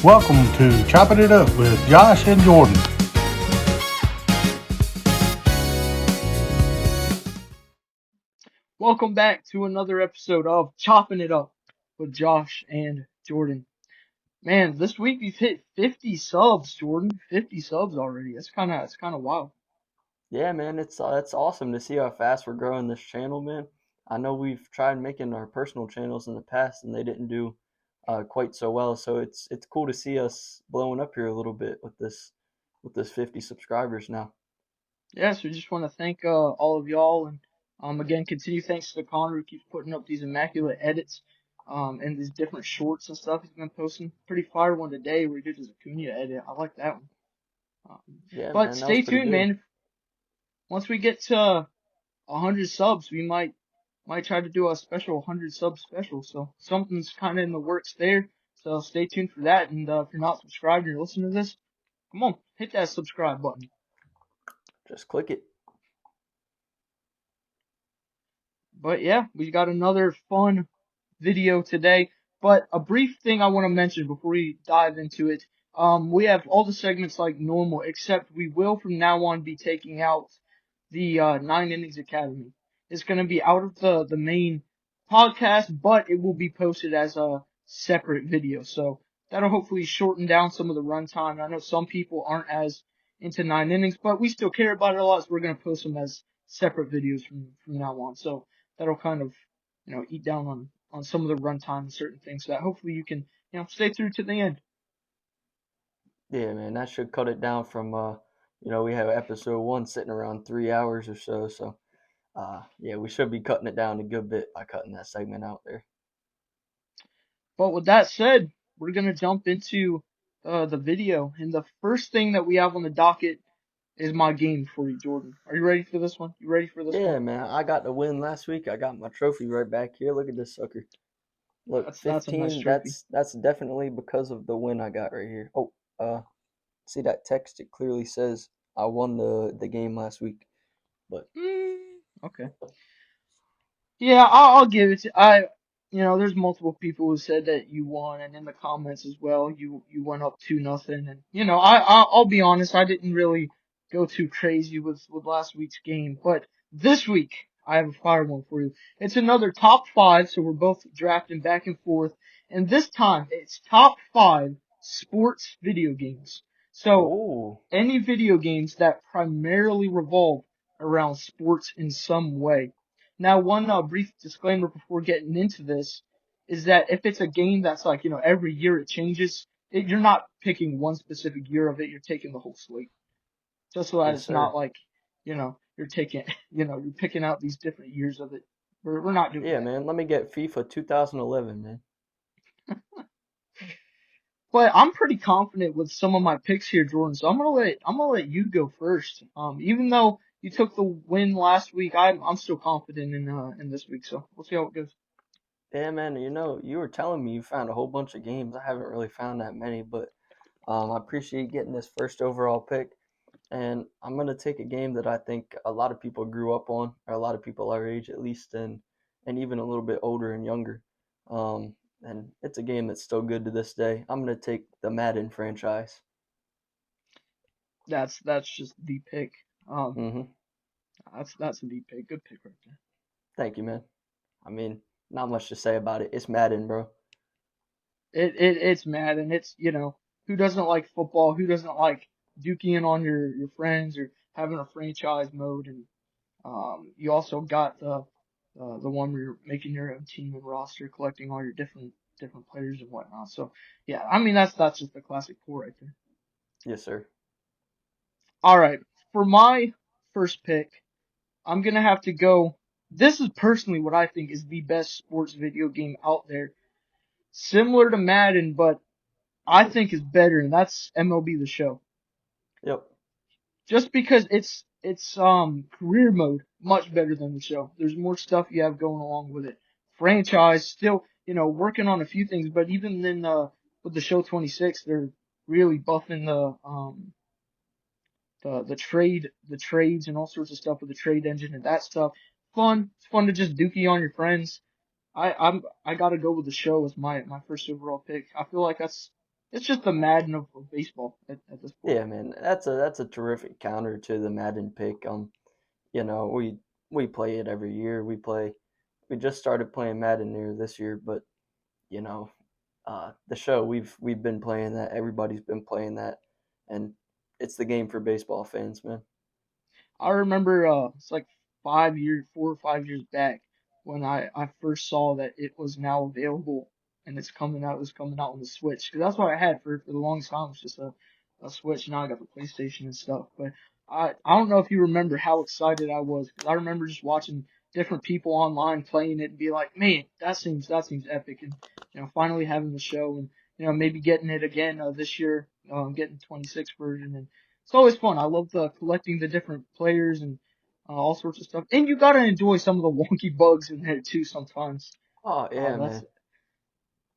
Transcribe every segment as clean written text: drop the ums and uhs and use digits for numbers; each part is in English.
Welcome to Chopping It Up with Josh and Jordan. Welcome back to another episode of Chopping It Up with Josh and Jordan. Man, this week we've hit 50 subs, Jordan. 50 subs already. It's kind of wild. Yeah, man, it's awesome to see how fast we're growing this channel, man. I know we've tried making our personal channels in the past and they didn't do quite so well, so it's cool to see us blowing up here a little bit with this 50 subscribers now. Yeah, so we just want to thank all of y'all and again continue thanks to Connor who keeps putting up these immaculate edits and these different shorts and stuff he's been posting. Pretty fire one today where he did his Acuna edit. I like that one. Um, Yeah, but man, that was stay pretty tuned, good. man. Once we get to 100 subs, we might try to do a special 100 sub special. So something's kind of in the works there. So stay tuned for that. And if you're not subscribed and you're listening to this, come on, hit that subscribe button. Just click it. But yeah, we got another fun video today. But a brief thing I want to mention before we dive into it. We have all the segments like normal, except we will from now on be taking out the 9 Innings Academy. It's going to be out of the main podcast, but it will be posted as a separate video. So that'll hopefully shorten down some of the runtime. I know some people aren't as into 9 innings, but we still care about it a lot, so we're going to post them as separate videos from now on. So that'll kind of, eat down on some of the runtime and certain things so that hopefully you can, stay through to the end. Yeah, man, that should cut it down from we have episode 1 sitting around 3 hours or so, so yeah, we should be cutting it down a good bit by cutting that segment out there. But with that said, we're gonna jump into the video, and the first thing that we have on the docket is my game for you, Jordan. Are you ready for this one? You ready for this one? Yeah, man, I got the win last week. I got my trophy right back here. Look at this sucker. Look, That's a nice 15. trophy. That's definitely because of the win I got right here. Oh, uh, see that text? It clearly says I won the game last week. But Okay. Yeah, I'll give it to there's multiple people who said that you won, and in the comments as well, you went up 2-0, and I'll be honest, I didn't really go too crazy with last week's game, but this week I have a fire one for you. It's another top five, so we're both drafting back and forth, and this time it's top five sports video games. So oh, any video games that primarily revolve around sports in some way. Now, one brief disclaimer before getting into this is that if it's a game that's like, every year it changes, you're not picking one specific year of it, you're taking the whole slate. Just so that yes, it's not sir. like, you're taking, you're picking out these different years of it. We're not doing Yeah, that. man. Let me get FIFA 2011, man. But I'm pretty confident with some of my picks here, Jordan. So I'm gonna let you go first. Even though you took the win last week, I'm still confident in this week. So we'll see how it goes. Yeah, man. You were telling me you found a whole bunch of games. I haven't really found that many, but I appreciate getting this first overall pick. And I'm gonna take a game that I think a lot of people grew up on, or a lot of people our age at least, and even a little bit older and younger. And it's a game that's still good to this day. I'm gonna take the Madden franchise. That's just the pick. Um, Hmm. that's the pick. Good pick right there. Thank you, man. I mean, not much to say about it. It's Madden, bro. It's mad, and it's who doesn't like football? Who doesn't like duking on your friends or having a franchise mode? And you also got the one where you're making your own team and roster, collecting all your different players and whatnot. So yeah, I mean that's just the classic core right there. Yes, sir. All right, for my first pick, I'm gonna have to go. This is personally what I think is the best sports video game out there, similar to Madden, but I think is better, and that's MLB The Show. Yep. Just because it's career mode much better than the show. There's more stuff you have going along with it. Franchise still, working on a few things, but even then with the show 26, they're really buffing the trades and all sorts of stuff with the trade engine and that stuff. Fun. It's fun to just dookie on your friends. I gotta go with the show as my first overall pick. I feel like It's just the Madden of baseball at this point. Yeah, man, that's a terrific counter to the Madden pick. You know, we play it every year. We just started playing Madden here this year, but you know, the show we've been playing that. Everybody's been playing that, and it's the game for baseball fans, man. I remember it's like 5 years, 4 or 5 years back when I first saw that it was now available and it's coming out. It was coming out on the Switch because that's what I had for the longest time. It was just a Switch. Now I got the PlayStation and stuff. But I don't know if you remember how excited I was because I remember just watching different people online playing it and be like, man, that seems epic. And finally having the show and maybe getting it again this year. Getting the 26 version and it's always fun. I love the collecting the different players and all sorts of stuff. And you gotta enjoy some of the wonky bugs in there too sometimes. Oh yeah, That's man.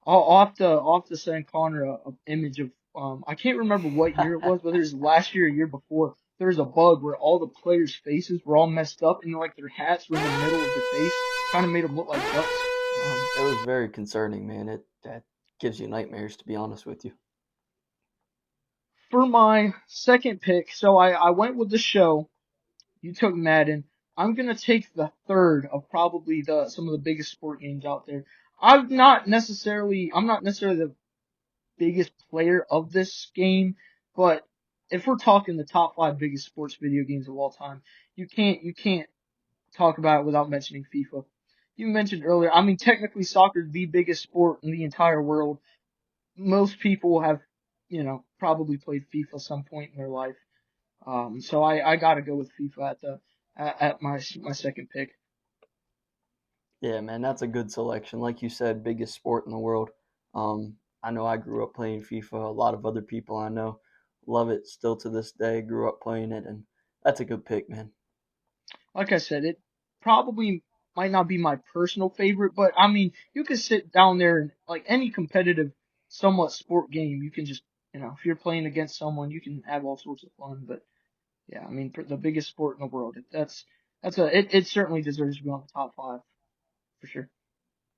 I'll have to send Connor a image of I can't remember what year it was, whether it was last year or year before. There was a bug where all the players' faces were all messed up and like their hats were in the middle of their face, kind of made them look like ducks. It was very concerning, man. It that gives you nightmares, to be honest with you. For my second pick, so I went with the show. You took Madden. I'm gonna take the third of probably the some of the biggest sport games out there. I'm not necessarily the biggest player of this game, but if we're talking the top five biggest sports video games of all time, you can't talk about it without mentioning FIFA. You mentioned earlier, I mean technically soccer is the biggest sport in the entire world. Most people have, probably played FIFA some point in their life. So I gotta go with FIFA at my second pick. Yeah, man, that's a good selection. Like you said, biggest sport in the world. I know I grew up playing FIFA. A lot of other people I know love it still to this day. Grew up playing it, and that's a good pick, man. Like I said, it probably might not be my personal favorite, but I mean, you can sit down there and like any competitive, somewhat sport game, you can just, if you're playing against someone, you can have all sorts of fun. But yeah, I mean, for the biggest sport in the world, it certainly deserves to be on the top five for sure.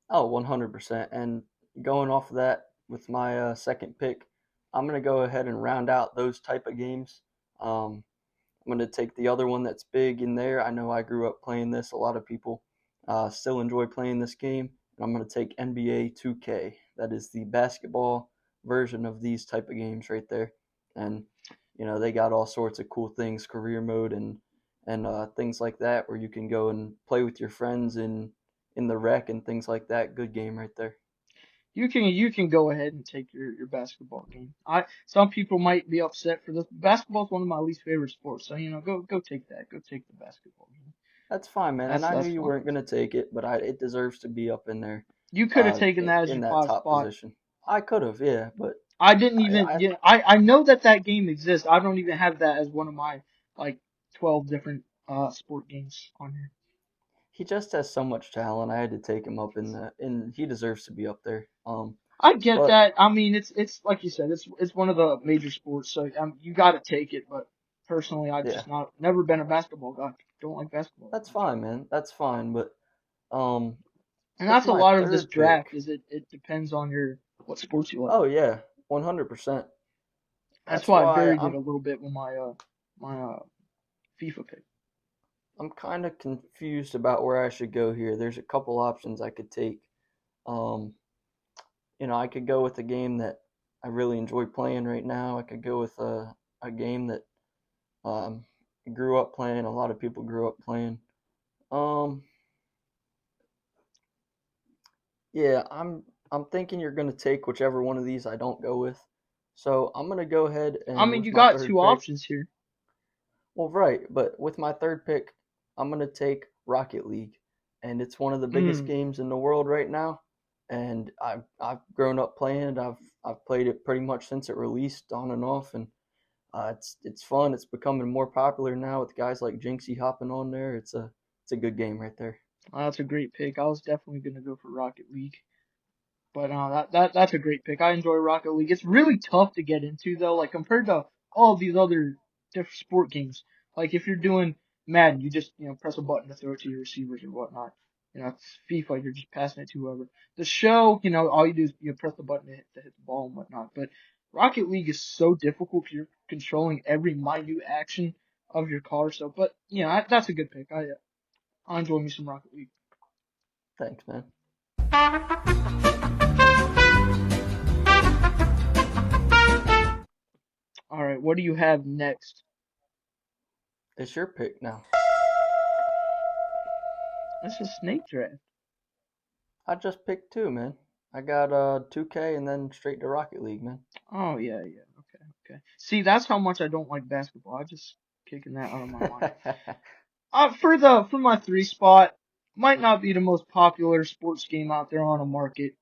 Oh, 100%. And going off of that with my second pick, I'm gonna go ahead and round out those type of games. I'm going to take the other one that's big in there. I know I grew up playing this. A lot of people still enjoy playing this game. And I'm going to take NBA 2K. That is the basketball version of these type of games right there. And they got all sorts of cool things, career mode and things like that, where you can go and play with your friends in the rec and things like that. Good game right there. You can go ahead and take your basketball game. Some people might be upset for this. Basketball is one of my least favorite sports, so go take that. Go take the basketball game. That's fine, man. And That's I knew that's you fun. weren't going to take it, but it deserves to be up in there, You could have taken that as in your that five top spot. position. I could have, yeah, but I didn't I, even. I Yeah, I know that game exists. I don't even have that as one of my like 12 different sport games on here. he just has so much talent. I had to take him up and he deserves to be up there. I get But that. I mean, it's like you said, it's one of the major sports, so you got to take it. But personally, I've yeah, just not never been a basketball guy. Don't like basketball that that's much. fine, man. That's fine. But um, And with that's a my lot of this third pick, draft. Is it depends on your what sports you like. oh yeah, 100%. That's That's why I why buried it a little bit with my FIFA pick. I'm kind of confused about where I should go here. There's a couple options I could take. Um, I could go with a game that I really enjoy playing right now. I could go with a game that um, I grew up playing. A lot of people grew up playing. Um, yeah, I'm thinking you're gonna take whichever one of these I don't go with. So I'm gonna go ahead I and mean, with you my got third two pick. options here. Well, right, but with my third pick, I'm gonna take Rocket League, and it's one of the biggest Mm. games in the world right now. And I've grown up playing it. I've played it pretty much since it released, on and off, and it's fun. It's becoming more popular now with guys like Jinxie hopping on there. It's a good game right there. That's a great pick. I was definitely gonna go for Rocket League. But that's a great pick. I enjoy Rocket League. It's really tough to get into though, like compared to all of these other different sport games. Like if you're doing Madden, you just press a button to throw it to your receivers or whatnot. It's FIFA, you're just passing it to whoever. The show, all you do is you press the button to hit the ball and whatnot. But Rocket League is so difficult 'cause you're controlling every minute action of your car. So, but that's a good pick. I enjoy me some Rocket League. Thanks, man. All right, what do you have next? It's your pick now. That's a snake draft. I just picked two, man. I got 2K and then straight to Rocket League, man. Oh yeah. Okay. See, that's how much I don't like basketball. I just kicking that out of my mind. For my 3 spot, might not be the most popular sports game out there on the market.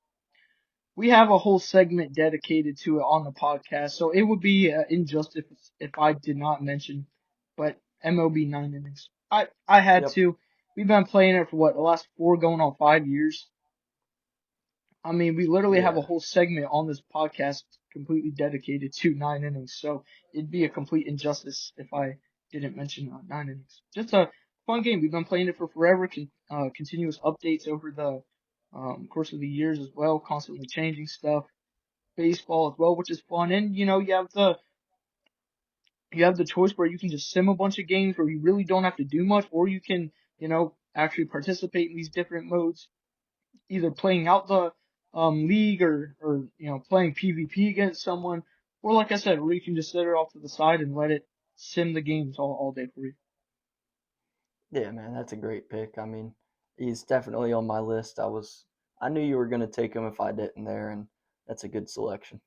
We have a whole segment dedicated to it on the podcast, so it would be injustice if I did not mention. But MLB 9 innings, I had Yep. to. We've been playing it for what, the last 4 going on 5 years. I mean, we literally have a Yeah. whole segment on this podcast completely dedicated to 9 innings, so it'd be a complete injustice if I didn't mention 9 innings. Just a fun game. We've been playing it for forever. Continuous updates over the course of the years as well, constantly changing stuff. Baseball as well, which is fun. And you have the choice where you can just sim a bunch of games where you really don't have to do much, or you can actually participate in these different modes, either playing out the league or playing PvP against someone, or like I said, where you can just set it off to the side and let it sim the games all day for you. Yeah, man, that's a great pick. I mean, he's definitely on my list. I knew you were gonna take him if I didn't there, and that's a good selection.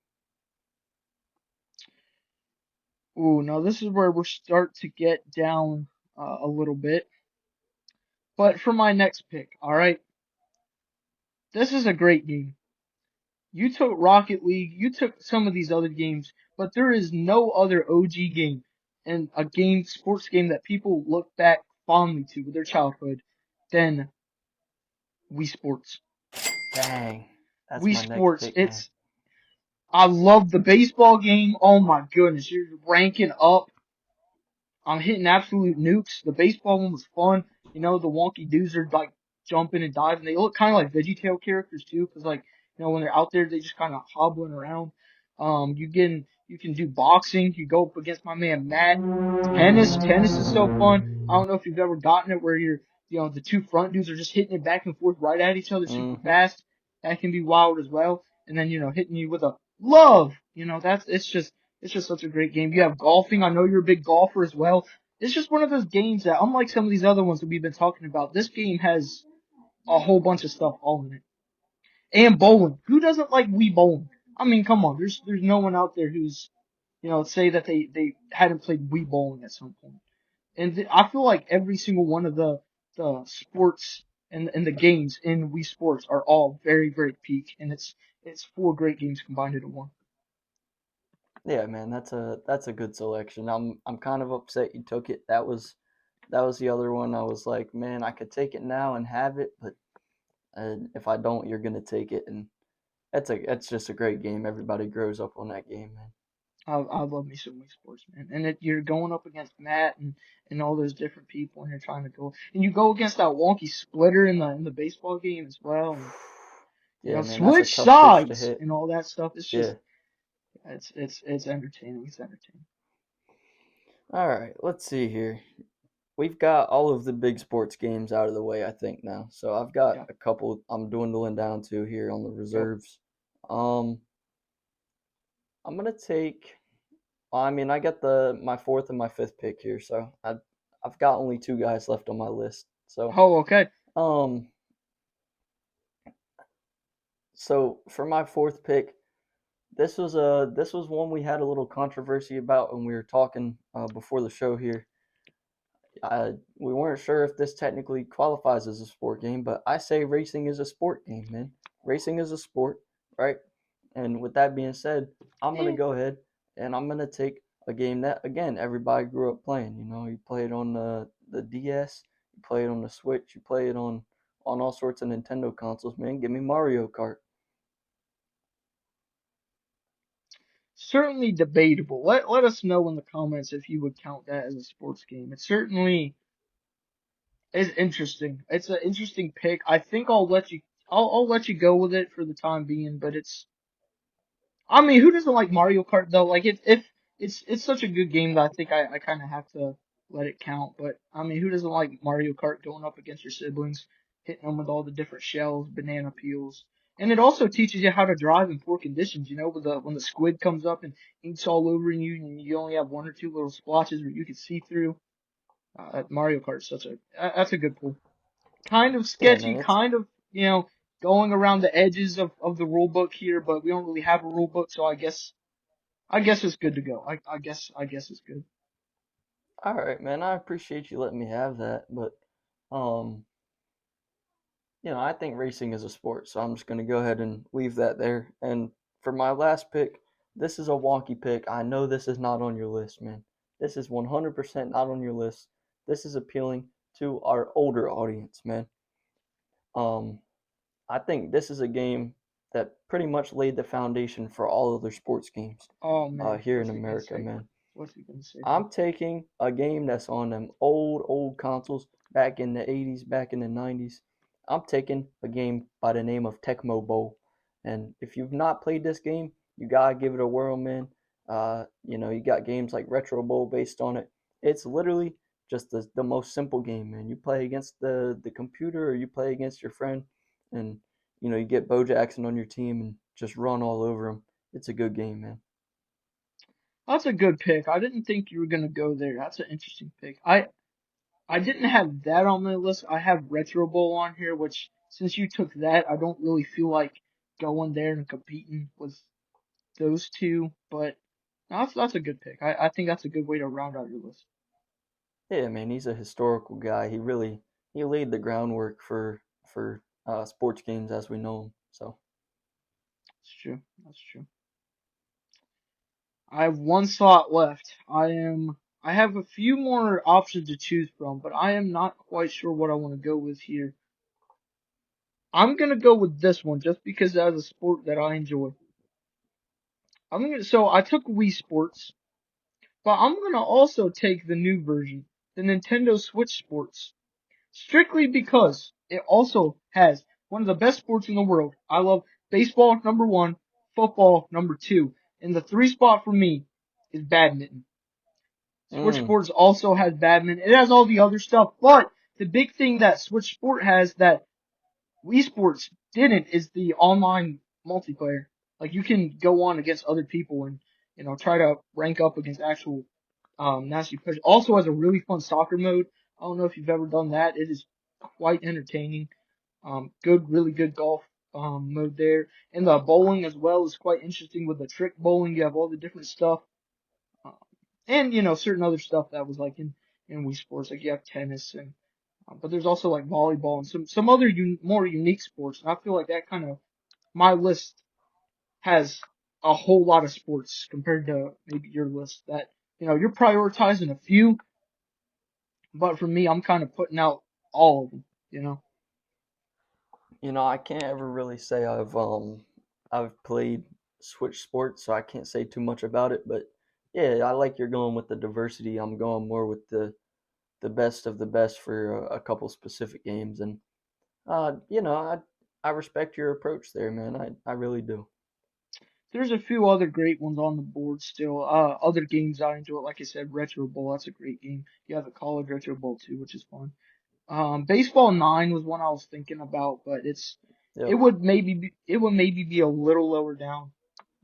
Ooh, now this is where we start to get down a little bit. But for my next pick, all right, this is a great game. You took Rocket League, you took some of these other games, but there is no other OG game and a sports game that people look back fondly to with their childhood than Wii Sports. Dang, that's Wii my next Sports, pick, man. I love the baseball game. Oh my goodness, you're ranking up. I'm hitting absolute nukes. The baseball one was fun. The wonky dudes are like jumping and diving. They look kind of like VeggieTale characters too, because like when they're out there, they just kind of hobbling around. You can do boxing. You go up against my man Matt. Tennis is so fun. I don't know if you've ever gotten it where the two front dudes are just hitting it back and forth right at each other super Mm-hmm. fast. That can be wild as well. And then hitting you with a love. It's just such a great game. You have golfing. I know you're a big golfer as well. It's just one of those games that, unlike some of these other ones that we've been talking about, this game has a whole bunch of stuff all in it. And bowling. Who doesn't like Wii bowling? I mean, come on. There's no one out there who's say that they hadn't played Wii bowling at some point. And I feel like every single one of the sports and the games in Wii Sports are all very very peak, and it's 4 great games combined into one. Yeah, man, that's a good selection. I'm kind of upset you took it. That was the other one. I was like, man, I could take it now and have it, but if I don't, you're gonna take it, and that's just a great game. Everybody grows up on that game, man. I love me some Wii Sports, man. And you're going up against Matt and all those different people, and you're trying to go, and you go against that wonky splitter in the baseball game as well, and Yeah, man, that's a switch tough pitch to sides hit. and all that stuff. It's Yeah. just it's entertaining. It's entertaining. All right, let's see here. We've got all of the big sports games out of the way, I think now. So I've got Yeah. a couple I'm dwindling down to here on the Yep. reserves. Um, I'm gonna take. Well, I mean, I got my fourth and my fifth pick here, so I've got only 2 guys left on my list. So Oh, okay. um, so for my fourth pick, this was one we had a little controversy about when we were talking before the show here. We weren't sure if this technically qualifies as a sport game, but I say racing is a sport game, man. Racing is a sport, right? And with that being said, I'm gonna go ahead and I'm gonna take a game that again everybody grew up playing. You play it on the DS, you play it on the Switch, you play it on all sorts of Nintendo consoles, man. Give me Mario Kart. Certainly debatable. Let us know in the comments if you would count that as a sports game. It certainly is interesting. It's an interesting pick. I think I'll let you go with it for the time being, but I mean, who doesn't like Mario Kart though? Like if it's such a good game that I think I kind of have to let it count. But I mean, who doesn't like Mario Kart going up against your siblings, hitting them with all the different shells, banana peels, and it also teaches you how to drive in poor conditions. You know, with the when the squid comes up and eats all over you, and you only have one or two little splotches where you can see through. Mario Kart's such a that's a good pull. Kind of Yeah, sketchy, man, it's kind of going around the edges of the rule book here, but we don't really have a rule book, so I guess it's good to go. I guess it's good. all right, man. I appreciate you letting me have that, but um, I think racing is a sport, so I'm just gonna go ahead and leave that there. And for my last pick, this is a wonky pick. I know this is not on your list, man. This is 100% not on your list. This is appealing to our older audience, man. Um, I think this is a game that pretty much laid the foundation for all other sports games Oh man, here in what's he gonna America, say? man. What's he gonna say here? I'm taking a game that's on them old consoles back in the 80s, back in the 90s. I'm taking a game by the name of Tecmo Bowl. And if you've not played this game, you gotta give it a whirl, man. You got games like Retro Bowl based on it. It's literally just the most simple game, man. You play against the computer or you play against your friend, and you get Bo Jackson on your team and just run all over him. It's a good game, man. That's a good pick. I didn't think you were gonna go there. That's an interesting pick. I didn't have that on my list. I have Retro Bowl on here, which since you took that, I don't really feel like going there and competing with those two. But no, that's a good pick. I think that's a good way to round out your list. Yeah, man, he's a historical guy. He laid the groundwork for sports games as we know them. So That's true. That's true. I have one slot left. I have a few more options to choose from, but I am not quite sure what I want to go with here. I'm gonna go with this one just because that is a sport that I enjoy. So I took Wii Sports, but I'm gonna also take the new version, the Nintendo Switch Sports, strictly because it also has one of the best sports in the world. I love baseball number one, football number two, and the three spot for me is badminton. Switch mm, Sports also has badminton. It has all the other stuff, but the big thing that Switch Sport has that Wii Sports didn't is the online multiplayer. Like you can go on against other people and try to rank up against actual nasty players. Also has a really fun soccer mode. I don't know if you've ever done that. It is quite entertaining. Really good golf mode there, and the bowling as well is quite interesting with the trick bowling. You have all the different stuff. Um, and certain other stuff that was like in Wii Sports, like you have tennis and but there's also like volleyball and some other more unique sports. And I feel like that kind of my list has a whole lot of sports compared to maybe your list that you're prioritizing a few, but for me, I'm kind of putting out all of them. You know, I can't ever really say I've played Switch Sports, so I can't say too much about it. But yeah, I like you're going with the diversity. I'm going more with the best of the best for a couple specific games, and I respect your approach there, man. I really do. there's a few other great ones on the board still. Other games I enjoy, like I said, Retro Bowl. That's a great game. You have the College Retro Bowl too, which is fun. Baseball 9 was one I was thinking about, but Yep. it would maybe be a little lower down.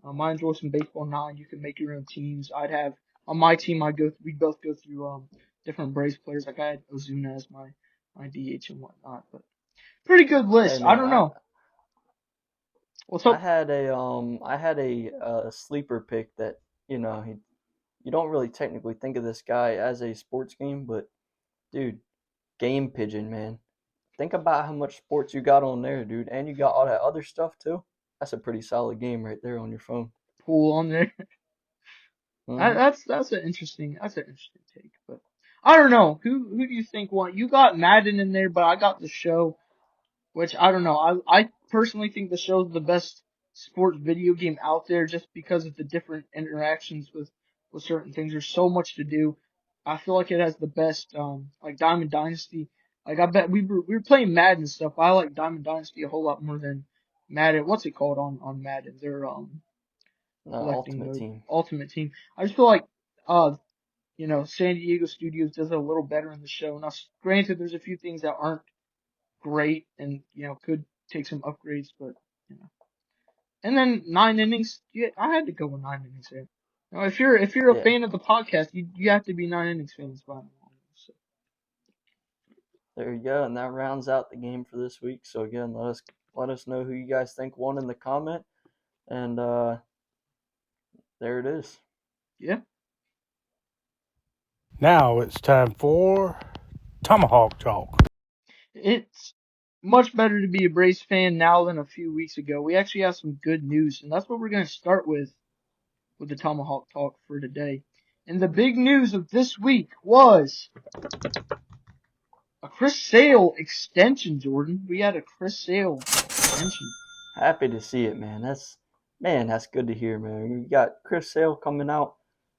I enjoy some Baseball 9. You can make your own teams. I'd have on my team. We'd both go through different Braves players. Like I had Ozuna as my DH and whatnot. But pretty good Hey list. I man, don't I know. What's I up? had a sleeper pick that you don't really technically think of this guy as a sports game, but dude, Game Pigeon, man. Think about how much sports you got on there, dude, and you got all that other stuff too. That's a pretty solid game right there on your phone. Pool on there. Hmm. That's an interesting take. But I don't know. Who do you think won? You got Madden in there, but I got the show. Which I don't know. I personally think the show's the best sports video game out there just because of the different interactions with certain things. There's so much to do. I feel like it has the best like Diamond Dynasty. Like I bet we were playing Madden and stuff. I like Diamond Dynasty a whole lot more than Madden. What's it called on Madden? They're collecting Ultimate mode, Team. Ultimate Team. I just feel like, uh, San Diego Studios does it a little better in the show. Now, granted, there's a few things that aren't great and, could take some upgrades, but, you know. And then 9 innings, yeah, I had to go with 9 innings here. Now, if you're a Yeah, fan of the podcast, you have to be 9 innings fans by now. So, there you go, and that rounds out the game for this week. So again, let us know who you guys think won in the comment, and there it is. yeah. Now it's time for Tomahawk Talk. It's much better to be a Braves fan now than a few weeks ago. We actually have some good news, and that's what we're going to start with the Tomahawk Talk for today. And the big news of this week was a Chris Sale extension, Jordan. We had a Chris Sale extension. Happy to see it, man. That's good to hear, man. We got Chris Sale coming out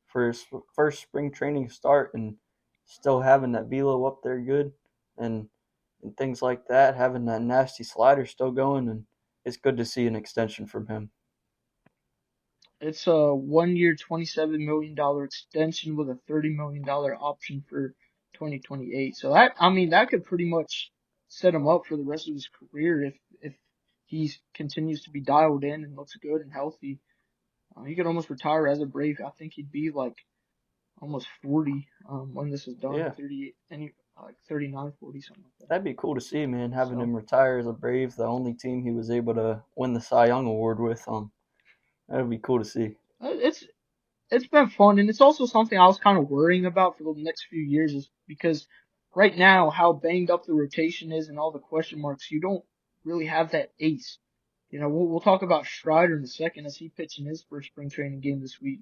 for his first spring training start and still having that velo up there good and things like that, having that nasty slider still going, and it's good to see an extension from him. It's a 1 year, $27 million extension with a $30 million option for 2028. So that could pretty much set him up for the rest of his career if he continues to be dialed in and looks good and healthy. He could almost retire as a Brave. I think he'd be like almost 40 when this is done. Yeah, 38, like 39, 40, something like that. that'd be cool to see, man. Having So him retire as a Brave, the only team he was able to win the Cy Young Award with. That'd be cool to see. it's been fun, and it's also something I was kind of worrying about for the next few years, is because right now how banged up the rotation is and all the question marks, you don't really have that ace. We'll talk about Strider in a second as he pitched in his first spring training game this week.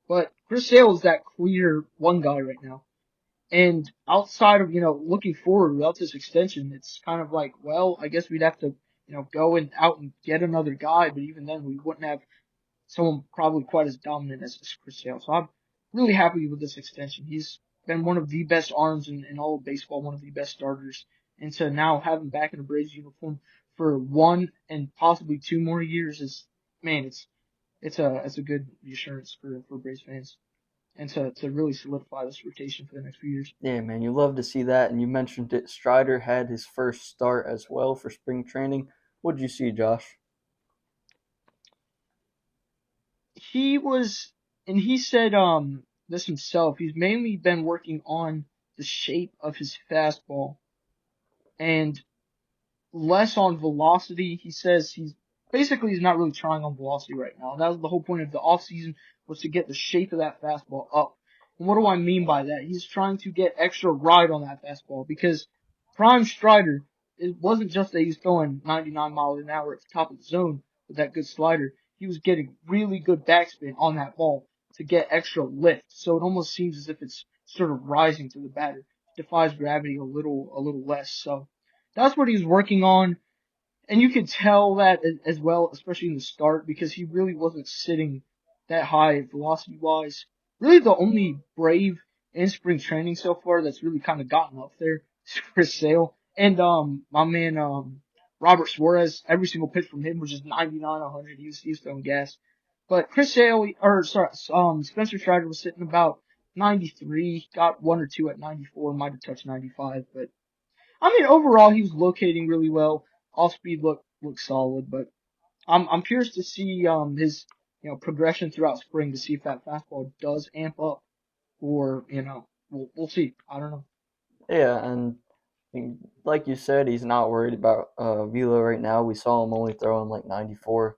But Chris Sale is that clear one guy right now. And outside of, looking forward without this extension, it's kind of like, well, I guess we'd have to, go out and get another guy, but even then we wouldn't have someone probably quite as dominant as Chris Sale. So I'm really happy with this extension. He's been one of the best arms in all of baseball, one of the best starters. And to now have him back in a Braves uniform for 1 and possibly 2 more years is, man, it's a good reassurance for Braves fans. And to really solidify this rotation for the next few years. Yeah, man, you love to see that. And you mentioned it. Strider had his first start as well for spring training. What did you see, Josh? He was, and he said this himself. He's mainly been working on the shape of his fastball and less on velocity. He says he's not really trying on velocity right now. And that was the whole point of the off season, was to get the shape of that fastball up. And what do I mean by that? He's trying to get extra ride on that fastball, because prime Strider, it wasn't just that he was throwing 99 miles an hour at the top of the zone with that good slider. He was getting really good backspin on that ball to get extra lift. So it almost seems as if it's sort of rising to the batter. Defies gravity a little less. So that's what he's working on. And you could tell that as well, especially in the start, because he really wasn't sitting that high velocity wise. Really the only Brave in spring training so far that's really kind of gotten up there is Chris Sale. And, my man, Robert Suarez, every single pitch from him was just 99, 100. He was throwing gas. But Chris Sale, Spencer Strider was sitting about 93, got one or two at 94, might have touched 95, but I mean, overall, he was locating really well. Off speed looked solid, but I'm curious to see his progression throughout spring, to see if that fastball does amp up, or we'll see. I don't know. Yeah, and like you said, he's not worried about velo right now. We saw him only throwing like 94,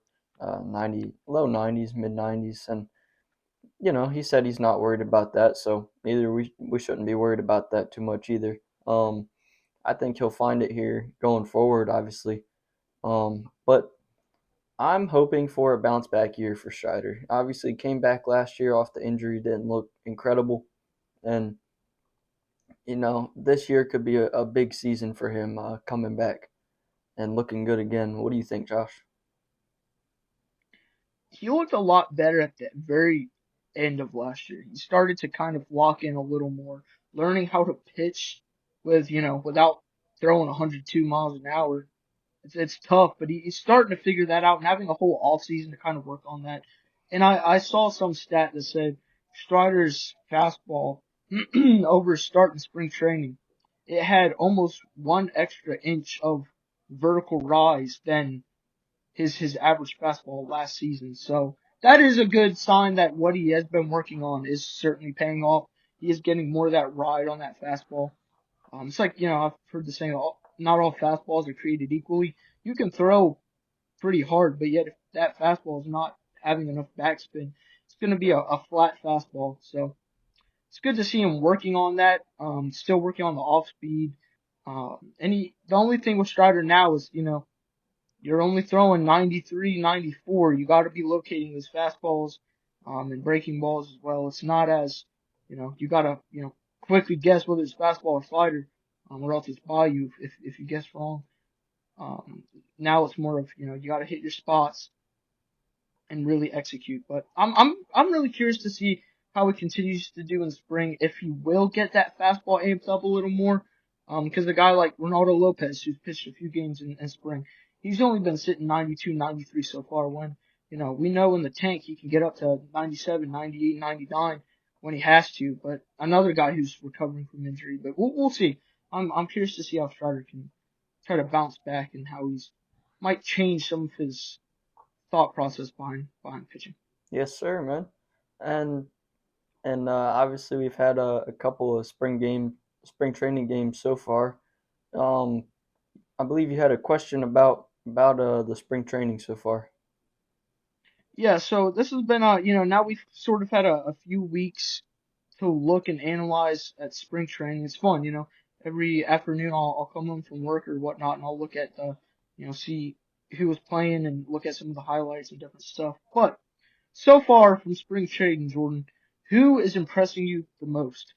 90, low 90s, mid 90s, and he said he's not worried about that. So either we shouldn't be worried about that too much either. I think he'll find it here going forward, obviously. But I'm hoping for a bounce back year for Strider. Obviously, came back last year off the injury, didn't look incredible, and this year could be a big season for him coming back and looking good again. What do you think, Josh? He looked a lot better at the very end of last year. He started to kind of lock in a little more, learning how to pitch without throwing 102 miles an hour. It's tough, but he's starting to figure that out and having a whole off season to kind of work on that. And I saw some stat that said Strider's fastball over starting spring training, it had almost 1 extra inch of vertical rise than his average fastball last season. So that is a good sign that what he has been working on is certainly paying off. He is getting more of that ride on that fastball. It's like, I've heard the saying, not all fastballs are created equally. You can throw pretty hard, but yet if that fastball is not having enough backspin, it's going to be a flat fastball. So it's good to see him working on that. Still working on the off speed. The only thing with Strider now is, you're only throwing 93, 94. You got to be locating those fastballs, and breaking balls as well. It's not as, you got to, quickly guess whether it's fastball or slider, or else it's by you if you guess wrong. Now it's more of, you got to hit your spots and really execute. But I'm really curious to see how he continues to do in spring, if he will get that fastball amped up a little more. Because a guy like Ronaldo Lopez, who's pitched a few games in spring, he's only been sitting 92, 93 so far, when, we know in the tank he can get up to 97, 98, 99 when he has to. But another guy who's recovering from injury, but we'll see. I'm curious to see how Strider can try to bounce back and how he's might change some of his thought process behind pitching. Yes, sir, man. And obviously we've had a couple of spring training games so far. Um, I believe you had a question about the spring training so far. Yeah, so this has been now we've sort of had a few weeks to look and analyze at spring training. It's fun, Every afternoon I'll come home from work or whatnot, and I'll look at see who was playing and look at some of the highlights and different stuff. But so far from spring training, Jordan, who is impressing you the most?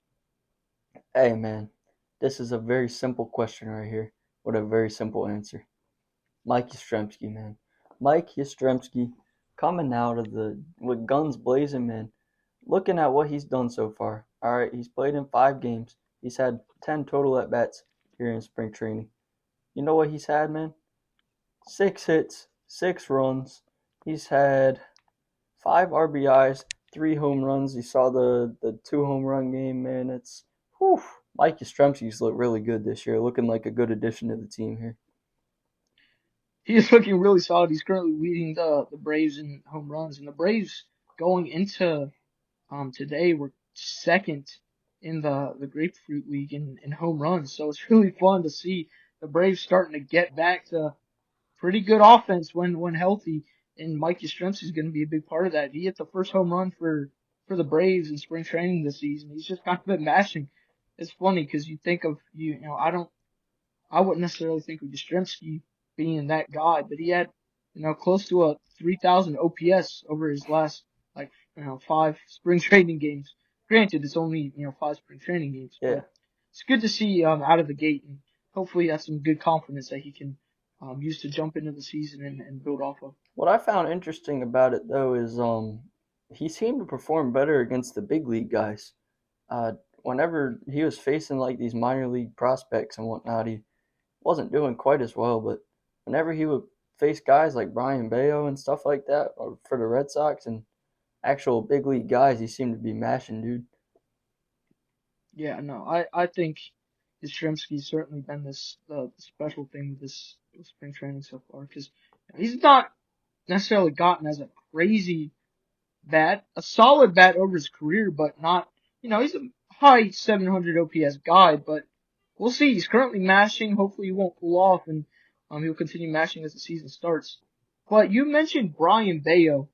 Hey, man, this is a very simple question right here with a very simple answer. Mike Yastrzemski, man. Mike Yastrzemski coming out of with guns blazing, man. Looking at what he's done so far. All right, he's played in 5 games. He's had 10 total at bats here in spring training. You know what he's had, man? 6 hits, 6 runs. He's had 5 RBIs, 3 home runs. You saw the 2 home run game, man. It's whew. Mike Yastrzemski's looked really good this year, looking like a good addition to the team here. He is looking really solid. He's currently leading the Braves in home runs, and the Braves going into today were second in the Grapefruit League in home runs. So it's really fun to see the Braves starting to get back to pretty good offense when healthy. And Mike Yastrzemski is going to be a big part of that. He hit the first home run for the Braves in spring training this season. He's just kind of been mashing. It's funny because you think of I wouldn't necessarily think of Yastrzemski being that guy, but he had close to a 3,000 OPS over his last 5 spring training games. Granted, it's only 5 spring training games, Yeah. but it's good to see out of the gate, and hopefully he has some good confidence that he can use to jump into the season and build off of. What I found interesting about it though is he seemed to perform better against the big league guys. Whenever he was facing like these minor league prospects and whatnot, he wasn't doing quite as well. But whenever he would face guys like Brian Bayo and stuff like that for the Red Sox and actual big league guys, he seemed to be mashing, dude. Yeah, no, I think Yastrzemski's certainly been this special thing with this spring training so far, because he's not necessarily gotten as a crazy bat, a solid bat over his career, but not, he's a high 700 OPS guy, but we'll see. He's currently mashing. Hopefully he won't cool off, and he'll continue mashing as the season starts. But you mentioned Brian Bayo.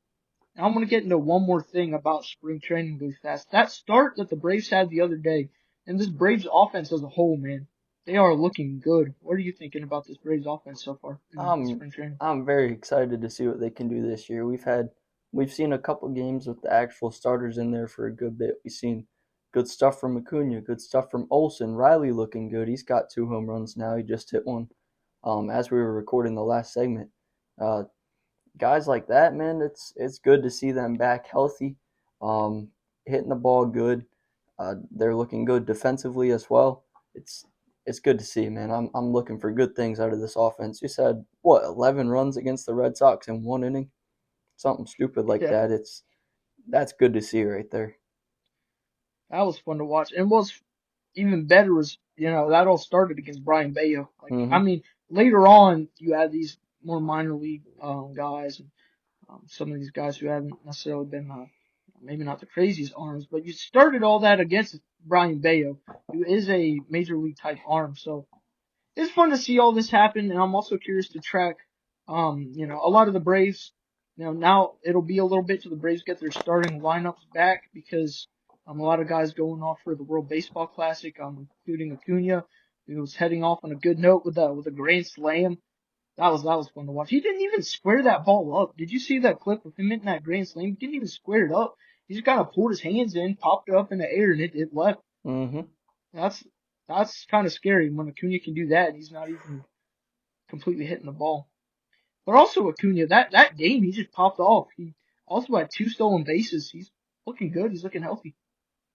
And I'm going to get into one more thing about spring training really fast. That start that the Braves had the other day, and this Braves offense as a whole, man, they are looking good. What are you thinking about this Braves offense so far in spring training? I'm very excited to see what they can do this year. We've seen a couple games with the actual starters in there for a good bit. We've seen good stuff from Acuna, good stuff from Olsen. Riley looking good. He's got 2 home runs now. He just hit one as we were recording the last segment. Guys like that, man, it's good to see them back healthy, hitting the ball good. They're looking good defensively as well. It's good to see, man. I'm looking for good things out of this offense. You said what, 11 runs against the Red Sox in 1 inning? something stupid like Yeah, that. That's good to see right there. that was fun to watch. And what's even better was, that all started against Brian Bayo. Like, I Hmm. mean, later on, you had these more minor league guys, and some of these guys who haven't necessarily been, maybe not the craziest arms, but you started all that against Brian Bayo, who is a major league type arm. So it's fun to see all this happen, and I'm also curious to track, a lot of the Braves. Now it'll be a little bit till the Braves get their starting lineups back because a lot of guys going off for the World Baseball Classic, including Acuna, who was heading off on a good note with a grand slam. That was fun to watch. He didn't even square that ball up. Did you see that clip of him hitting that grand slam? He didn't even square it up. He just kind of pulled his hands in, popped it up in the air, and it left. Hmm. That's that's kind of scary when Acuna can do that and he's not even completely hitting the ball. But also Acuna, that game he just popped off. He also had 2 stolen bases. He's looking good. He's looking healthy.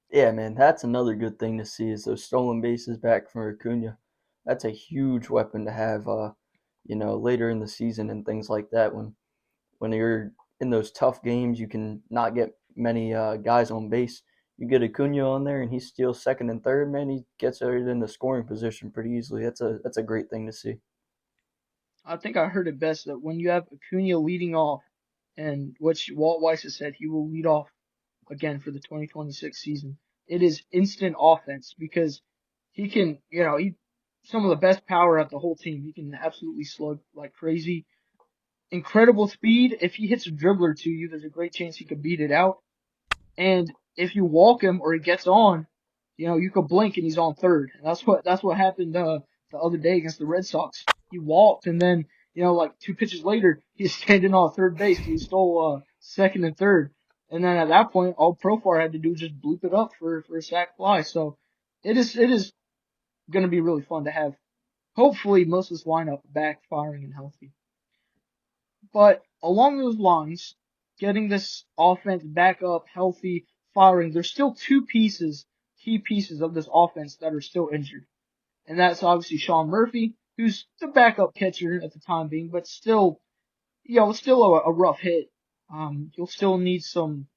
Yeah, man, that's another good thing to see is those stolen bases back from Acuna. That's a huge weapon to have, later in the season and things like that. When you're in those tough games, you can not get many guys on base. You get Acuna on there, and he steals second and third. Man, he gets it in the scoring position pretty easily. That's a great thing to see. I think I heard it best that when you have Acuna leading off, and which Walt Weiss has said he will lead off again for the 2026 season, it is instant offense because he can, he some of the best power at the whole team. He can absolutely slug like crazy. Incredible speed. If he hits a dribbler to you, there's a great chance he could beat it out. And if you walk him or he gets on, you could blink and he's on third. And that's what happened the other day against the Red Sox. He walked and then, like 2 pitches later, he's standing on third base. He stole second and third. And then at that point, all Profar had to do was just bloop it up for a sac fly. So it is going to be really fun to have hopefully most of this lineup back firing and healthy. But along those lines, getting this offense back up, healthy, firing, there's still key pieces of this offense that are still injured. And that's obviously Sean Murphy, who's the backup catcher at the time being, but still, it's still a rough hit. You'll still need someone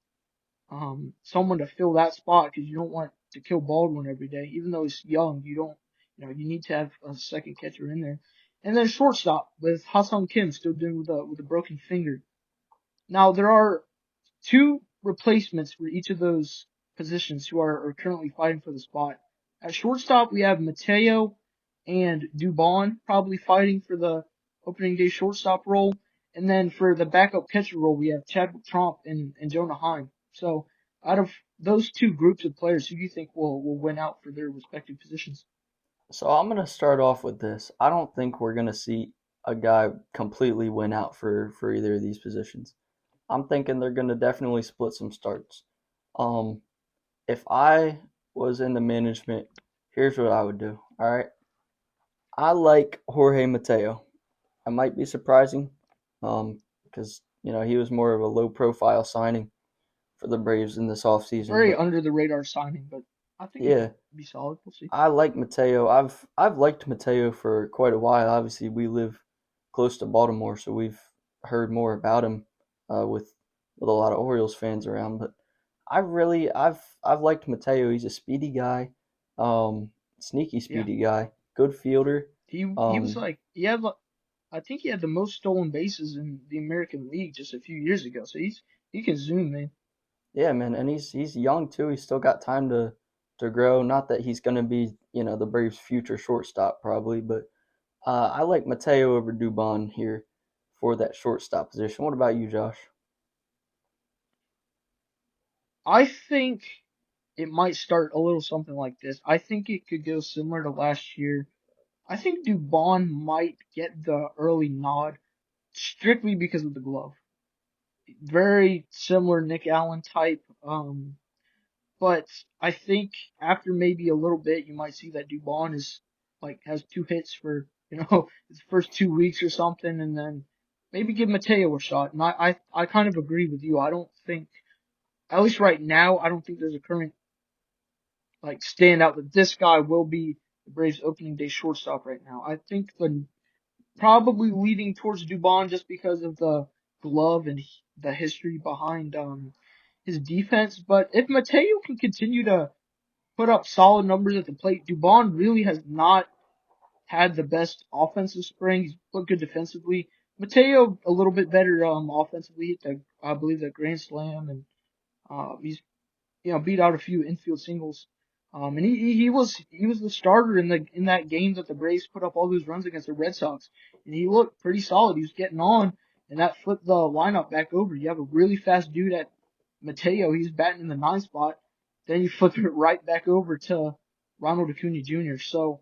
to fill that spot because you don't want to kill Baldwin every day. Even though he's young, you need to have a second catcher in there. And then shortstop with Ha-Sung Kim still dealing with a broken finger. Now there are 2 replacements for each of those positions who are currently fighting for the spot. At shortstop, we have Mateo and Dubon probably fighting for the opening day shortstop role. And then for the backup catcher role, we have Chadwick Tromp and Jonah Heim. So out of those 2 groups of players, who do you think will win out for their respective positions? So I'm gonna start off with this. I don't think we're gonna see a guy completely win out for either of these positions. I'm thinking they're gonna definitely split some starts. Um, if I was in the management, here's what I would do. All right, I like Jorge Mateo. I might be surprising, because he was more of a low profile signing for the Braves in this offseason. Very But under the radar signing, but I think it yeah, could be solid. We'll see. I like Mateo. I've liked Mateo for quite a while. Obviously, we live close to Baltimore, so we've heard more about him with a lot of Orioles fans around. But I've liked Mateo. He's a speedy guy, sneaky Yeah. speedy guy, good fielder. He was Um, like I think he had the most stolen bases in the American League just a few years ago. So he can zoom, man. yeah, man, and he's young too. He's still got time to grow. Not that he's gonna be the Braves' future shortstop probably, but I like Mateo over Dubon here for that shortstop position. What about you, Josh? I think it might start a little something like this. I think it could go similar to last year. I think Dubon might get the early nod strictly because of the glove. Very similar Nick Allen type. But I think after maybe a little bit, you might see that Dubon is like has 2 hits for his first 2 weeks or something, and then maybe give Mateo a shot. And I kind of agree with you. I don't think, at least right now, I don't think there's a current like standout that this guy will be the Braves opening day shortstop right now. I think the probably leading towards Dubon just because of the glove and the history behind his defense. But if Mateo can continue to put up solid numbers at the plate, Dubon really has not had the best offensive spring. He's looked good defensively. Mateo a little bit better offensively. Hit the, I believe, the grand slam, and he's beat out a few infield singles. And he was the starter in that game that the Braves put up all those runs against the Red Sox, and he looked pretty solid. He was getting on, and that flipped the lineup back over. You have a really fast dude at Mateo. He's batting in the ninth spot. Then you flip it right back over to Ronald Acuna Jr. So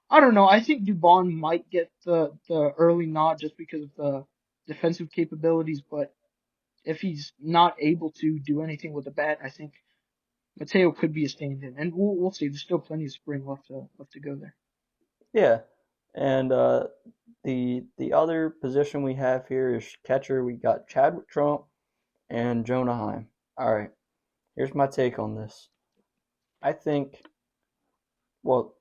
I don't know. I think Dubon might get the early nod just because of the defensive capabilities, but if he's not able to do anything with the bat, I think Mateo could be a stand-in, and we'll see. There's still plenty of spring left to go there. Yeah, and the other position we have here is catcher. We got Chadwick Trump and Jonah Heim. All right, here's my take on this. I think, well,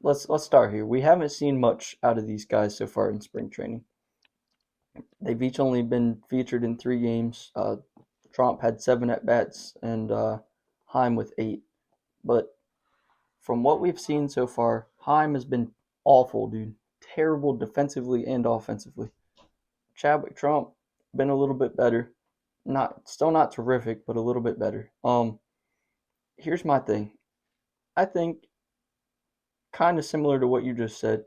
let's start here. We haven't seen much out of these guys so far in spring training. They've each only been featured in 3 games. Trump had 7 at bats, and Heim with 8. But from what we've seen so far, Heim has been awful, dude. Terrible defensively and offensively. Chadwick Trump been a little bit better. Still not terrific, but a little bit better. Here's my thing. I think kind of similar to what you just said.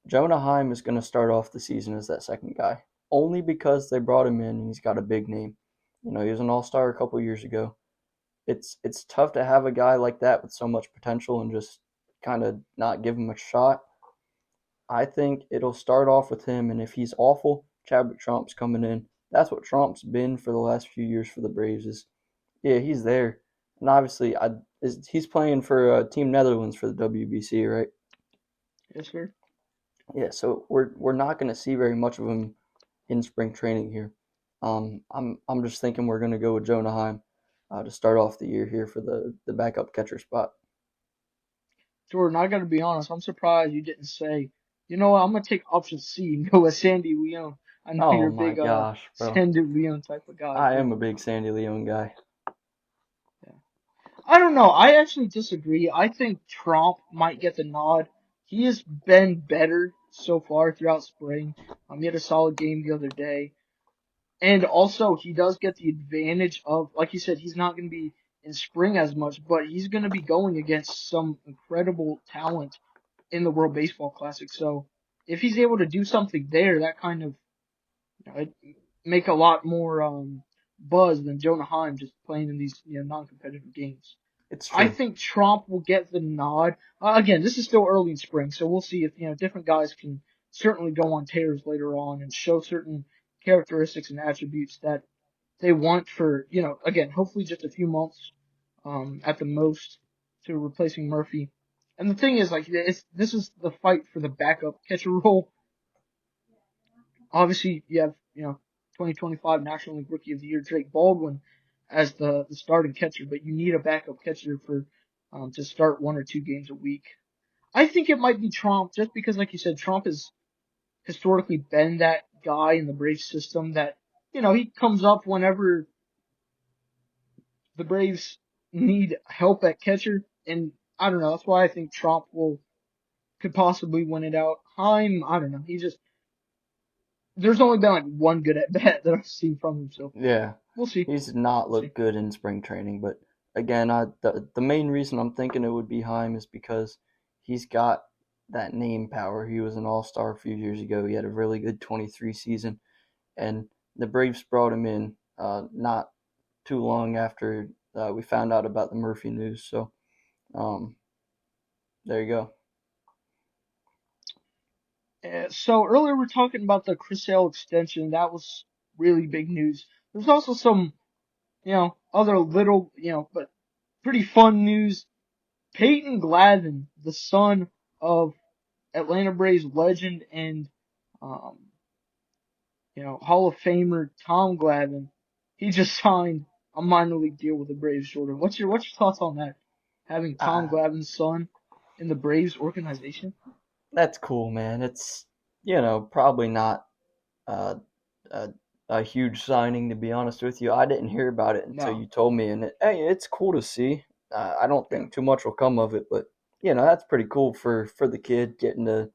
Jonah Heim is going to start off the season as that second guy, only because they brought him in and he's got a big name. He was an all-star a couple years ago. It's tough to have a guy like that with so much potential and just kind of not give him a shot. I think it'll start off with him, and if he's awful, Chadwick Trump's coming in. That's what Trump's been for the last few years for the Braves. Yeah, he's there, and obviously, he's playing for Team Netherlands for the WBC, right? Yes, sir. Yeah, so we're not going to see very much of him in spring training here. I'm just thinking we're going to go with Jonah Heim to start off the year here for the backup catcher spot. Jordan, I gotta be honest. I'm surprised you didn't say, you know what, I'm gonna take option C and go with Sandy Leon. I know Oh you're a my big gosh, bro. Sandy Leon type of guy, I but am a big Sandy Leon guy. yeah. I don't know. I actually disagree. I think Trump might get the nod. He has been better so far throughout spring. He had a solid game the other day. And also, he does get the advantage of, like you said, he's not going to be in spring as much, but he's going to be going against some incredible talent in the World Baseball Classic. So if he's able to do something there, that kind of it'd make a lot more buzz than Jonah Heim just playing in these non-competitive games. It's I true. think Trump will get the nod. Again, this is still early in spring, so we'll see if different guys can certainly go on tears later on and show certain characteristics and attributes that they want for again, hopefully just a few months at the most to replacing Murphy. And the thing is, like, this is the fight for the backup catcher role. Obviously, you have 2025 National League Rookie of the Year Drake Baldwin as the starting catcher, but you need a backup catcher for to start 1 or 2 games a week. I think it might be Trump, just because, like you said, Trump has historically been that guy in the Braves system that he comes up whenever the Braves need help at catcher, and I don't know. That's why I think Trump could possibly win it out. Heim, I don't know. There's only been like one good at bat that I've seen from him, so Yeah, we'll see. he's not We'll see. looked good in spring training, but again, the main reason I'm thinking it would be Heim is because he's got that name power. He was an all-star a few years ago. He had a really good 23 season, and the Braves brought him in not too long after we found out about the Murphy news. So um, there you go. So earlier we were talking about the Chris Sale extension. That was really big news. There's also some, other little, but pretty fun news. Peyton Glavine, the son of Atlanta Braves legend and, um, Hall of Famer Tom Glavine, he just signed a minor league deal with the Braves. Jordan, what's your thoughts on that? Having Tom Ah, Glavine's son in the Braves organization? that's cool, man. It's probably not uh, a a huge signing, to be honest with you. I didn't hear about it until No. you told me, and hey, it's cool to see. I don't Yeah. think too much will come of it, but that's pretty cool for the kid getting to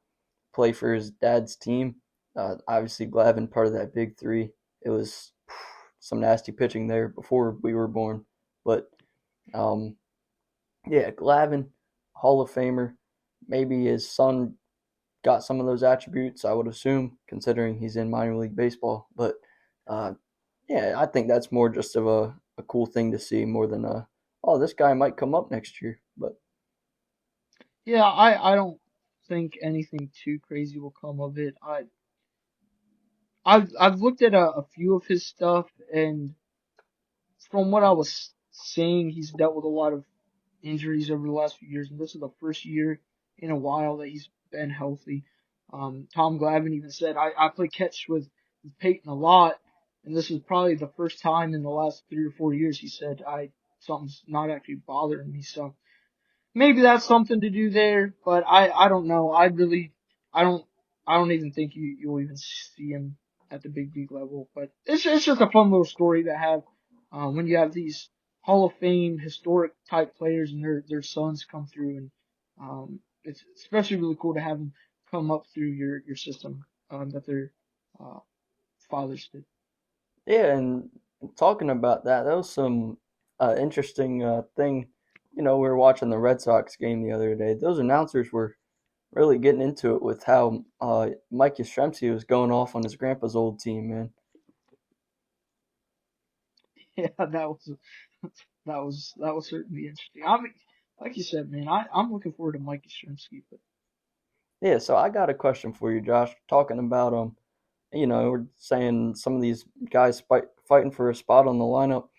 play for his dad's team. Obviously, Glavin part of that big three. It was some nasty pitching there before we were born, but um, yeah, Glavin, Hall of Famer. Maybe his son got some of those attributes, I would assume, considering he's in minor league baseball. But uh, yeah, I think that's more just of a cool thing to see more than oh, this guy might come up next year. But Yeah, I don't think anything too crazy will come of it. I've looked at a few of his stuff, and from what I was seeing, he's dealt with a lot of injuries over the last few years, and this is the first year in a while that he's been healthy. Tom Glavine even said, I play catch with Peyton a lot, and this is probably the first time in the last 3 or 4 years he said, something's not actually bothering me. So maybe that's something to do there, but I don't know. I don't, I don't even think you'll even see him at the big league level, but it's just a fun little story to have, when you have these Hall of Fame historic type players and their sons come through, and, it's especially really cool to have them come up through your system, that their, uh, fathers did. yeah, and talking about that, that was some interesting thing. We were watching the Red Sox game the other day. Those announcers were really getting into it with how Mike Yastrzemski was going off on his grandpa's old team, man. Yeah, that was certainly interesting. I mean, like you said, man, I'm looking forward to Mike Yastrzemski, but Yeah, so I got a question for you, Josh. Talking about we're saying some of these guys fighting for a spot on the lineup.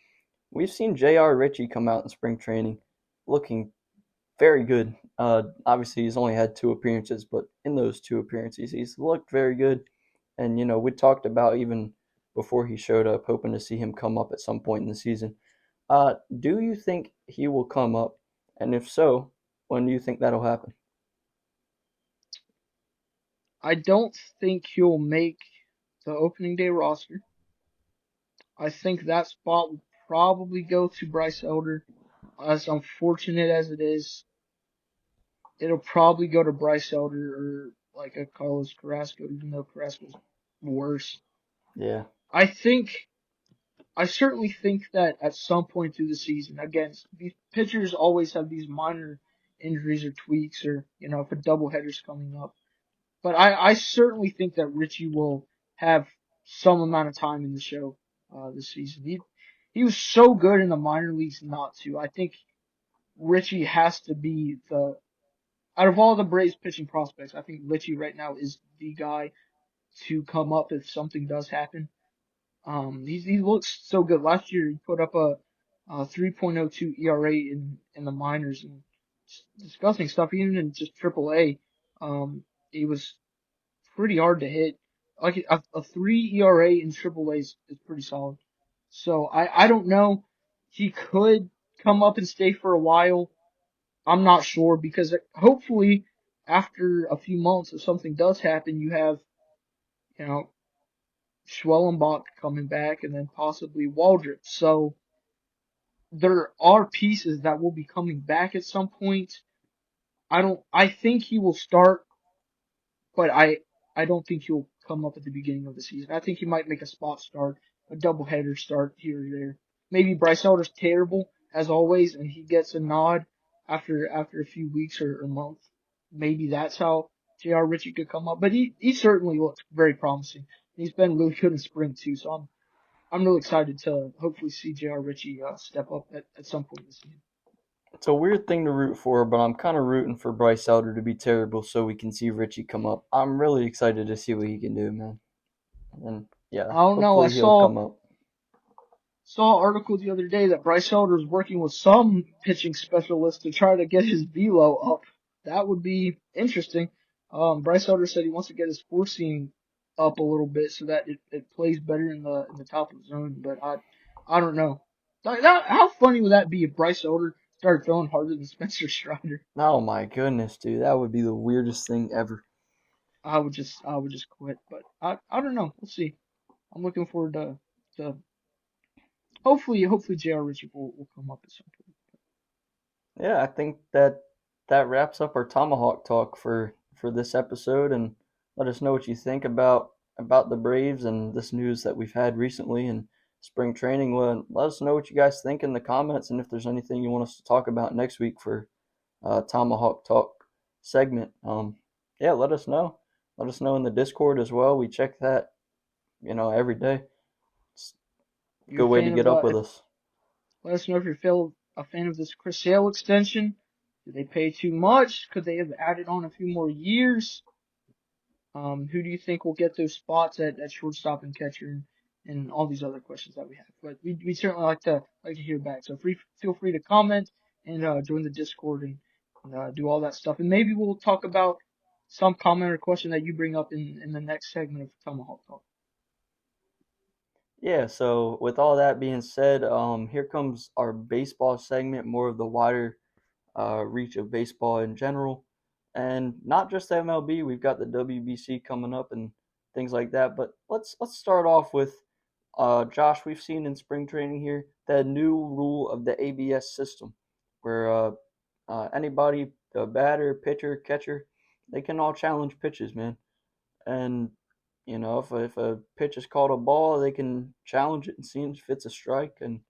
We've seen J.R. Ritchie come out in spring training, looking very good. Obviously, he's only had 2 appearances, but in those 2 appearances, he's looked very good. And we talked about even before he showed up, hoping to see him come up at some point in the season. Do you think he will come up? And if so, when do you think that'll happen? I don't think he'll make the opening day roster. I think that spot will probably go to Bryce Elder. As unfortunate as it is, it'll probably go to Bryce Elder or like a Carlos Carrasco, even though Carrasco's worse. Yeah, I think I certainly think that at some point through the season, again, these pitchers always have these minor injuries or tweaks, or if a doubleheader's coming up. But I certainly think that Richie will have some amount of time in the show, this season. He was so good in the minor leagues not to. I think Richie has to be out of all the Braves pitching prospects, I think Richie right now is the guy to come up if something does happen. He looks so good. Last year he put up a 3.02 ERA in the minors, and disgusting stuff. Even in just AAA, he was pretty hard to hit. Like a 3 ERA in AAA is pretty solid. So I don't know. He could come up and stay for a while. I'm not sure, because hopefully after a few months, if something does happen, you have, you know, Schwellenbach coming back, and then possibly Waldrop. So there are pieces that will be coming back at some point. I think he will start, but I don't think he'll come up at the beginning of the season. I think he might make a spot start, a doubleheader start here or there. Maybe Bryce Elder's terrible as always, and he gets a nod after a few weeks or month. Maybe that's how J.R. Ritchie could come up, but he certainly looks very promising. He's been really good in spring too, so I'm really excited to hopefully see J.R. Ritchie step up at some point this season. it's a weird thing to root for, but I'm kind of rooting for Bryce Elder to be terrible so we can see Richie come up. I'm really excited to see what he can do, man. And yeah, I don't know. I hopefully he'll come up. saw an article the other day that Bryce Elder is working with some pitching specialists to try to get his velo up. That would be interesting. Bryce Elder said he wants to get his four seam up a little bit so that it plays better in the top of the zone. But I don't know. How funny would that be if Bryce Elder started throwing harder than Spencer Strider? Oh my goodness, dude, that would be the weirdest thing ever. I would just quit. But I don't know. We'll see. I'm looking forward to hopefully J.R. Richard will come up at some point. Yeah, I think that wraps up our Tomahawk talk for this episode, and let us know what you think about the Braves and this news that we've had recently in spring training. Well, let us know what you guys think in the comments, and if there's anything you want us to talk about next week for Tomahawk Talk segment. Yeah, let us know. Let us know in the Discord as well. We check that, every day. It's a You a good way to fan get of up with us. let us know if you're a fan of this Chris Sale extension. Did they pay too much? Could they have added on a few more years? Who do you think will get those spots at shortstop and catcher and all these other questions that we have? But we certainly like to hear back. So feel free to comment and join the Discord and do all that stuff. And maybe we'll talk about some comment or question that you bring up in the next segment of Tomahawk Talk. Yeah, so with all that being said, here comes our baseball segment, more of the wider reach of baseball in general, and not just MLB. We've got the WBC coming up and things like that. But let's start off with Josh. We've seen in spring training here the new rule of the ABS system, where anybody, the batter, pitcher, catcher, they can all challenge pitches, man. And if a pitch is called a ball, they can challenge it and see if it's a strike. And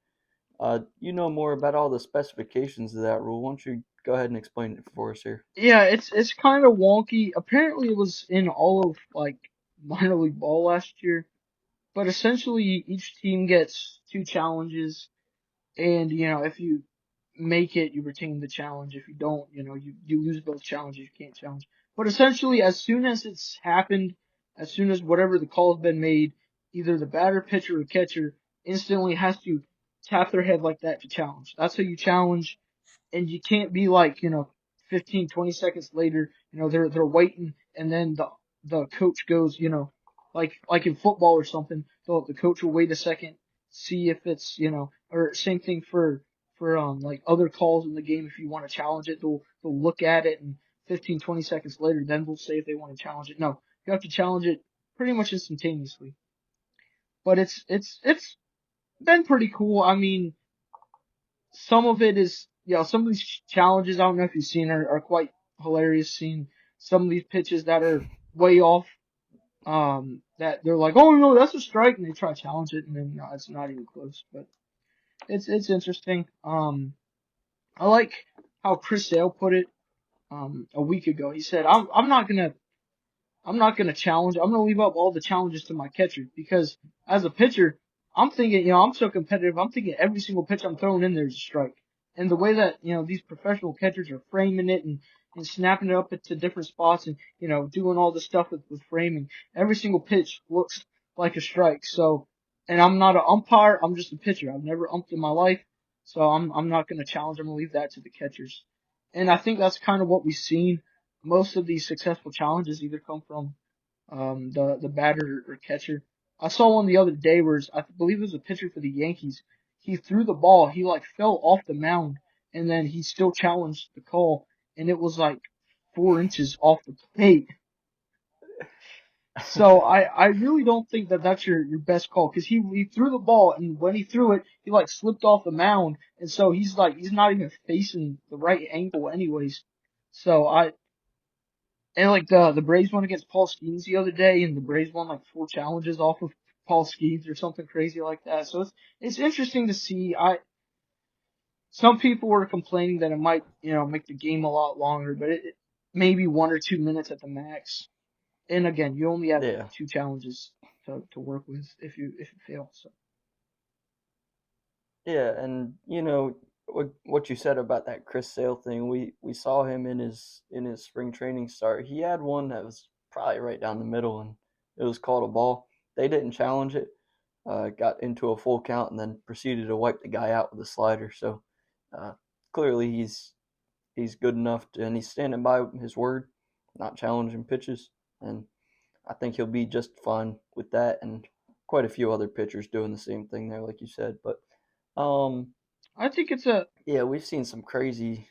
you know more about all the specifications of that rule. Why don't you go ahead and explain it for us here? Yeah, it's kind of wonky. Apparently, it was in all of like minor league ball last year, but essentially each team gets two challenges. And, if you make it, you retain the challenge. If you don't, you lose both challenges. You can't challenge. But essentially, as soon as it's happened, as soon as whatever the call has been made, either the batter, pitcher, or catcher instantly has to tap their head like that to challenge. That's how you challenge, and you can't be like, 15, 20 seconds later, they're waiting, and then the coach goes, like in football or something, the coach will wait a second, see if it's, or same thing for like other calls in the game. If you want to challenge it, they'll look at it, and 15, 20 seconds later, then they'll say if they want to challenge it. No, you have to challenge it pretty much instantaneously. But it's been pretty cool. I mean, some of it is, some of these challenges, I don't know if you've seen, are quite hilarious. Seeing some of these pitches that are way off, that they're like, oh no, that's a strike, and they try to challenge it, and then no, it's not even close. But it's interesting. I like how Chris Sale put it, a week ago. He said, I'm not gonna challenge. I'm gonna leave up all the challenges to my catcher because as a pitcher, I'm thinking, I'm so competitive. I'm thinking every single pitch I'm throwing in there is a strike. And the way that, these professional catchers are framing it and snapping it up to different spots and, doing all the stuff with framing, every single pitch looks like a strike. So, and I'm not an umpire. I'm just a pitcher. I've never umped in my life. So I'm not going to challenge. I'm going to leave that to the catchers. And I think that's kind of what we've seen. Most of these successful challenges either come from the batter or catcher. I saw one the other day where I believe it was a pitcher for the Yankees. He threw the ball, he like fell off the mound, and then he still challenged the call, and it was like 4 inches off the plate. So I really don't think that that's your best call because he threw the ball, and when he threw it, he like slipped off the mound, and so he's not even facing the right angle anyways. So and like the Braves won against Paul Skeens the other day, and the Braves won like 4 challenges off of Paul Skeens or something crazy like that. So it's interesting to see. Some people were complaining that it might, make the game a lot longer, but it maybe 1 or 2 minutes at the max. And again, you only have Yeah. two challenges to work with if you fail. So Yeah, and what you said about that Chris Sale thing, we saw him in his spring training start. He had one that was probably right down the middle, and it was called a ball. They didn't challenge it. Got into a full count and then proceeded to wipe the guy out with a slider. So uh, clearly he's good enough and he's standing by his word, not challenging pitches, and I think he'll be just fine with that. And quite a few other pitchers doing the same thing there, like you said, but. Um, I think it's a yeah, we've seen some crazy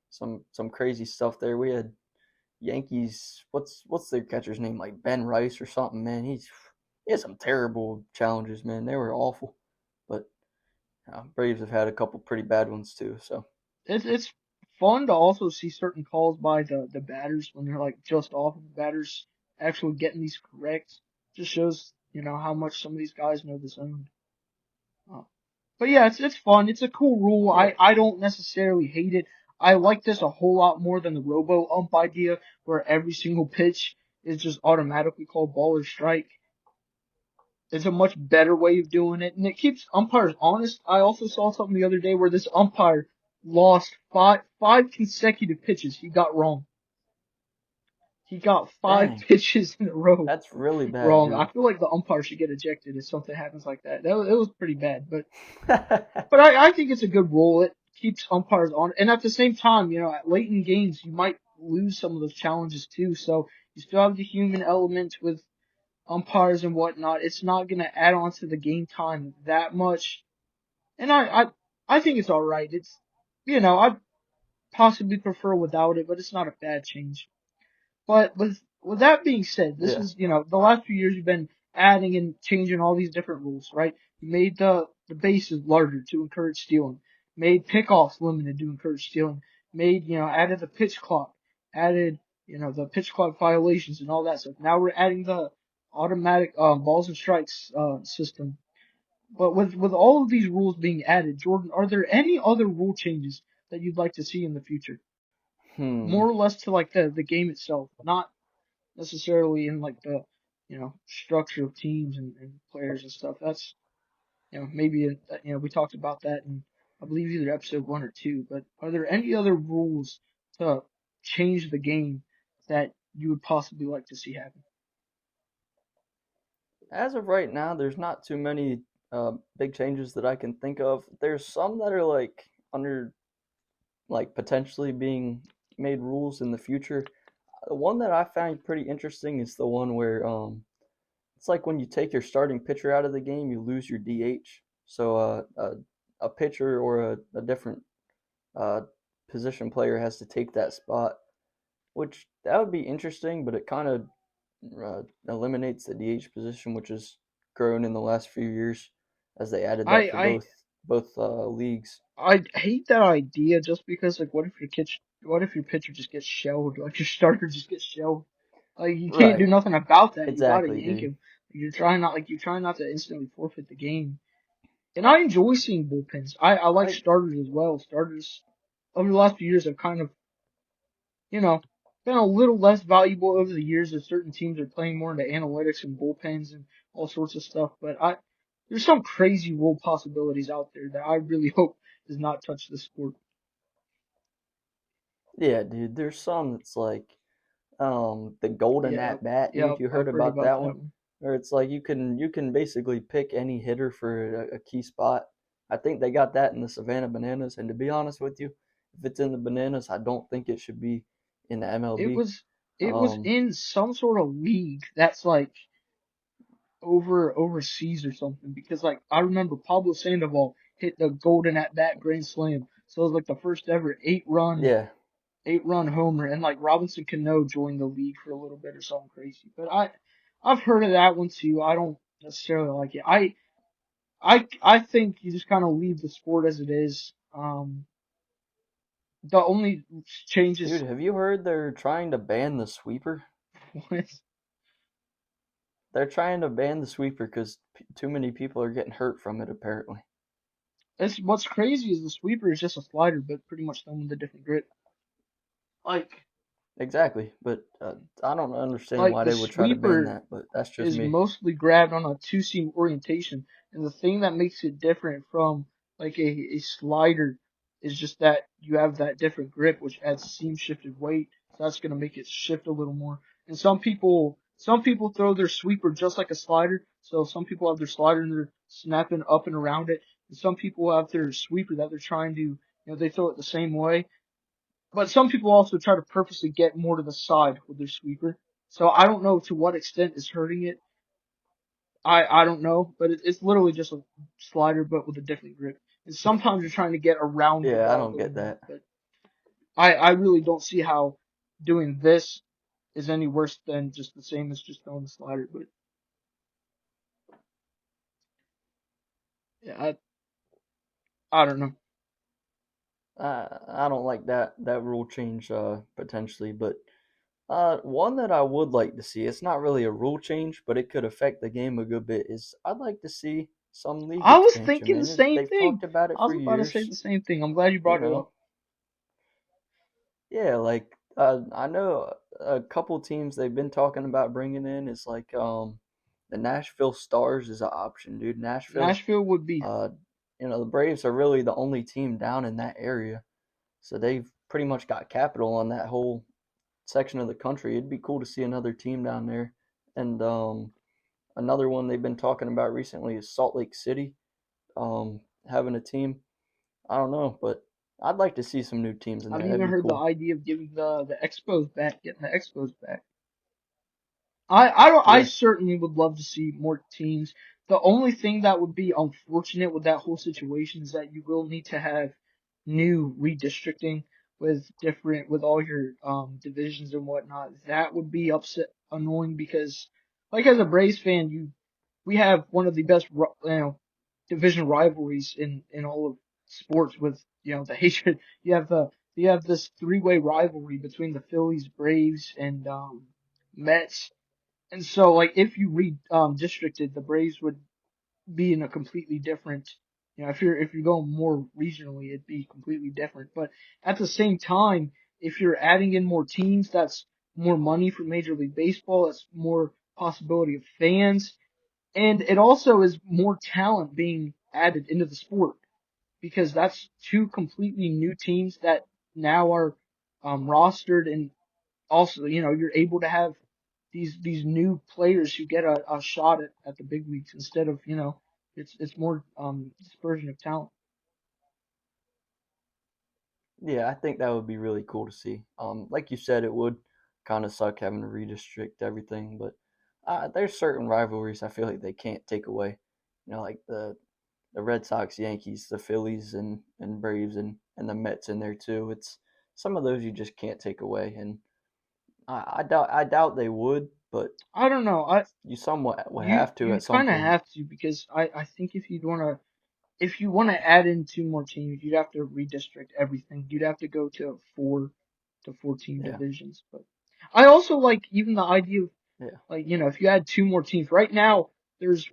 stuff there. We had Yankees. What's their catcher's name? Like Ben Rice or something. Man, he had some terrible challenges, man. They were awful. But Braves have had a couple pretty bad ones too. So It's fun to also see certain calls by the batters when they're like just off of the batters actually getting these correct. Just shows, how much some of these guys know the zone. Uh, but yeah, it's fun. It's a cool rule. yeah, I don't necessarily hate it. I like this a whole lot more than the robo ump idea where every single pitch is just automatically called ball or strike. It's a much better way of doing it, and it keeps umpires honest. I also saw something the other day where this umpire lost five consecutive pitches he got wrong. He got five dang, pitches in a row that's really bad, wrong. I dude. feel like the umpire should get ejected if something happens like that. It was pretty bad, but I think it's a good rule. It keeps umpires on, and at the same time, at late in games you might lose some of those challenges too. So you still have the human element with umpires and whatnot. It's not going to add on to the game time that much. And I think it's alright. I'd possibly prefer without it, but it's not a bad change. But with that being said, this Yeah, is, the last few years you've been adding and changing all these different rules, right? You made the bases larger to encourage stealing. Made pickoffs limited to encourage stealing. Made, added the pitch clock. Added, the pitch clock violations and all that stuff. Now we're adding the automatic, balls and strikes, system. But with all of these rules being added, Jordan, are there any other rule changes that you'd like to see in the future? hmm. More or less to like the game itself, not necessarily in like the structure of teams and players and stuff. That's maybe we talked about that in I believe either episode 1 or 2. But are there any other rules to change the game that you would possibly like to see happen? As of right now, there's not too many big changes that I can think of. There's some that are like under like potentially being made rules in the future. The one that I find pretty interesting is the one where it's like when you take your starting pitcher out of the game, you lose your DH. So a pitcher or a different uh, position player has to take that spot, which that would be interesting, but it kind of eliminates the DH position, which has grown in the last few years as they added that I for I both leagues. I hate that idea just because like what if your pitcher just gets shelled, like your starter just gets shelled? Like you can't do Right, nothing about that. You gotta exactly, yank dude. him. You're trying not to instantly forfeit the game. And I enjoy seeing bullpens. I like I starters as well. Starters over the last few years have kind of, you know, been a little less valuable over the years as certain teams are playing more into analytics and bullpens and all sorts of stuff. But there's some crazy rule possibilities out there that I really hope does not touch the sport. Yeah, dude. There's some that's like the golden Yeah, at bat, yeah, dude. You I've heard heard about about that that one? one. Where it's like you can basically pick any hitter for a key spot. I think they got that in the Savannah Bananas, and to be honest with you, if it's in the Bananas, I don't think it should be in the It MLB. was it was Um, in some sort of league that's like overseas or something because like I remember Pablo Sandoval hit the golden at bat grand slam. So it was like the first ever yeah, 8 run homer and like Robinson Cano joined the league for a little bit or something crazy. But I've heard of that one too. I don't necessarily like it. I think you just kind of leave the sport as it is. The only dude. changes Have you heard they're trying to ban the sweeper? was They're trying to ban the sweeper because too many people are getting hurt from it, apparently. it's what's crazy is the sweeper is just a slider but pretty much done with a different grip. Like Exactly, but I don't understand like why the they would try to ban sweeper that, but that's just is me. mostly grabbed on a two-seam orientation. And the thing that makes it different from like a slider is just that you have that different grip, which adds seam shifted weight. So that's going to make it shift a little more. And some people throw their sweeper just like a slider. So some people have their slider and they're snapping up and around it. And some people have their sweeper that they're trying to, they throw it the same way. But some people also try to purposely get more to the side with their sweeper. So I don't know to what extent it's hurting it. I don't know, but it's literally just a slider but with a different grip. And sometimes you're trying to get around the Yeah, I ball a don't little get more, that. but I really don't see how doing this is any worse than just the same as just throwing the slider. But Yeah, I don't know. I don't like that rule change potentially, but one that I would like to see, it's not really a rule change, but it could affect the game a good bit, is I'd like to see some league I was expansion, thinking the man. same They've thing. talked about it I was for about to say years, the same thing. I'm glad you you brought it know. up. Yeah, like I know a couple teams they've been talking about bringing in is like the Nashville Stars is an option, dude. Nashville, Nashville would be. uh, the Braves are really the only team down in that area, so they've pretty much got capital on that whole section of the country. It'd be cool to see another team down there. And another one they've been talking about recently is Salt Lake City, having a team. I don't know, but I'd like to see some new teams in I've there. That'd even be heard the cool. idea of giving the Expos back, getting the Expos back. I Yeah, certainly would love to see more teams. The only thing that would be unfortunate with that whole situation is that you will need to have new redistricting with all your divisions and whatnot. That would be annoying because like as a Braves fan, we have one of the best division rivalries in all of sports with the hatred. You have this three-way rivalry between the Phillies, Braves, and Mets, and so, like, if you read districted, the Braves would be in a completely different. If you're going more regionally, it'd be completely different. But at the same time, if you're adding in more teams, that's more money for Major League Baseball. That's more possibility of fans, and it also is more talent being added into the sport because that's two completely new teams that now are rostered, and also, you're able to have these new players who get a shot at the big leagues instead of, it's more dispersion of talent. yeah, I think that would be really cool to see. Like you said, it would kind of suck having to redistrict everything, but there's certain rivalries I feel like they can't take away. Like the Red Sox, Yankees, the Phillies, and Braves, and the Mets in there too. It's some of those you just can't take away, and I doubt they would, but I don't know. you somewhat would You have to you at some kind of point. have to because I think if you want to add in two more teams, you'd have to redistrict everything. You'd have to go to 4 to 14 Yeah, divisions. But I also like even the idea of, yeah, like, if you add two more teams. Right now, there's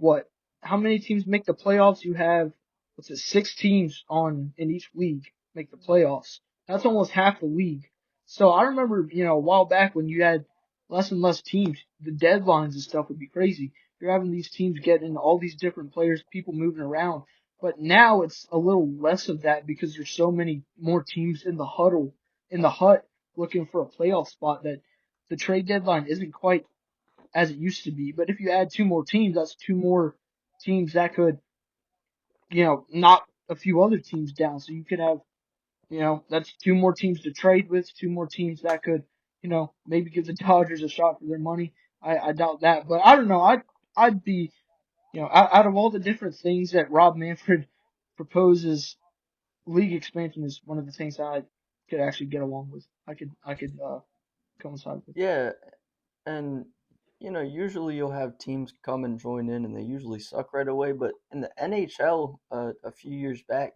how many teams make the playoffs? You have, what's it, 6 teams in each league make the playoffs. That's almost half the league. So I remember, a while back when you had less and less teams, the deadlines and stuff would be crazy. You're having these teams getting all these different players, people moving around. But now it's a little less of that because there's so many more teams in the hut, looking for a playoff spot that the trade deadline isn't quite as it used to be. But if you add two more teams, that's two more teams that could, knock a few other teams down. So you could have, that's two more teams to trade with, two more teams that could, maybe give the Dodgers a shot for their money. I doubt that, but I don't know. I'd be, out of all the different things that Rob Manfred proposes, league expansion is one of the things that I could actually get along with. I could coincide with. yeah. And usually you'll have teams come and join in, and they usually suck right away. But in the NHL, a few years back,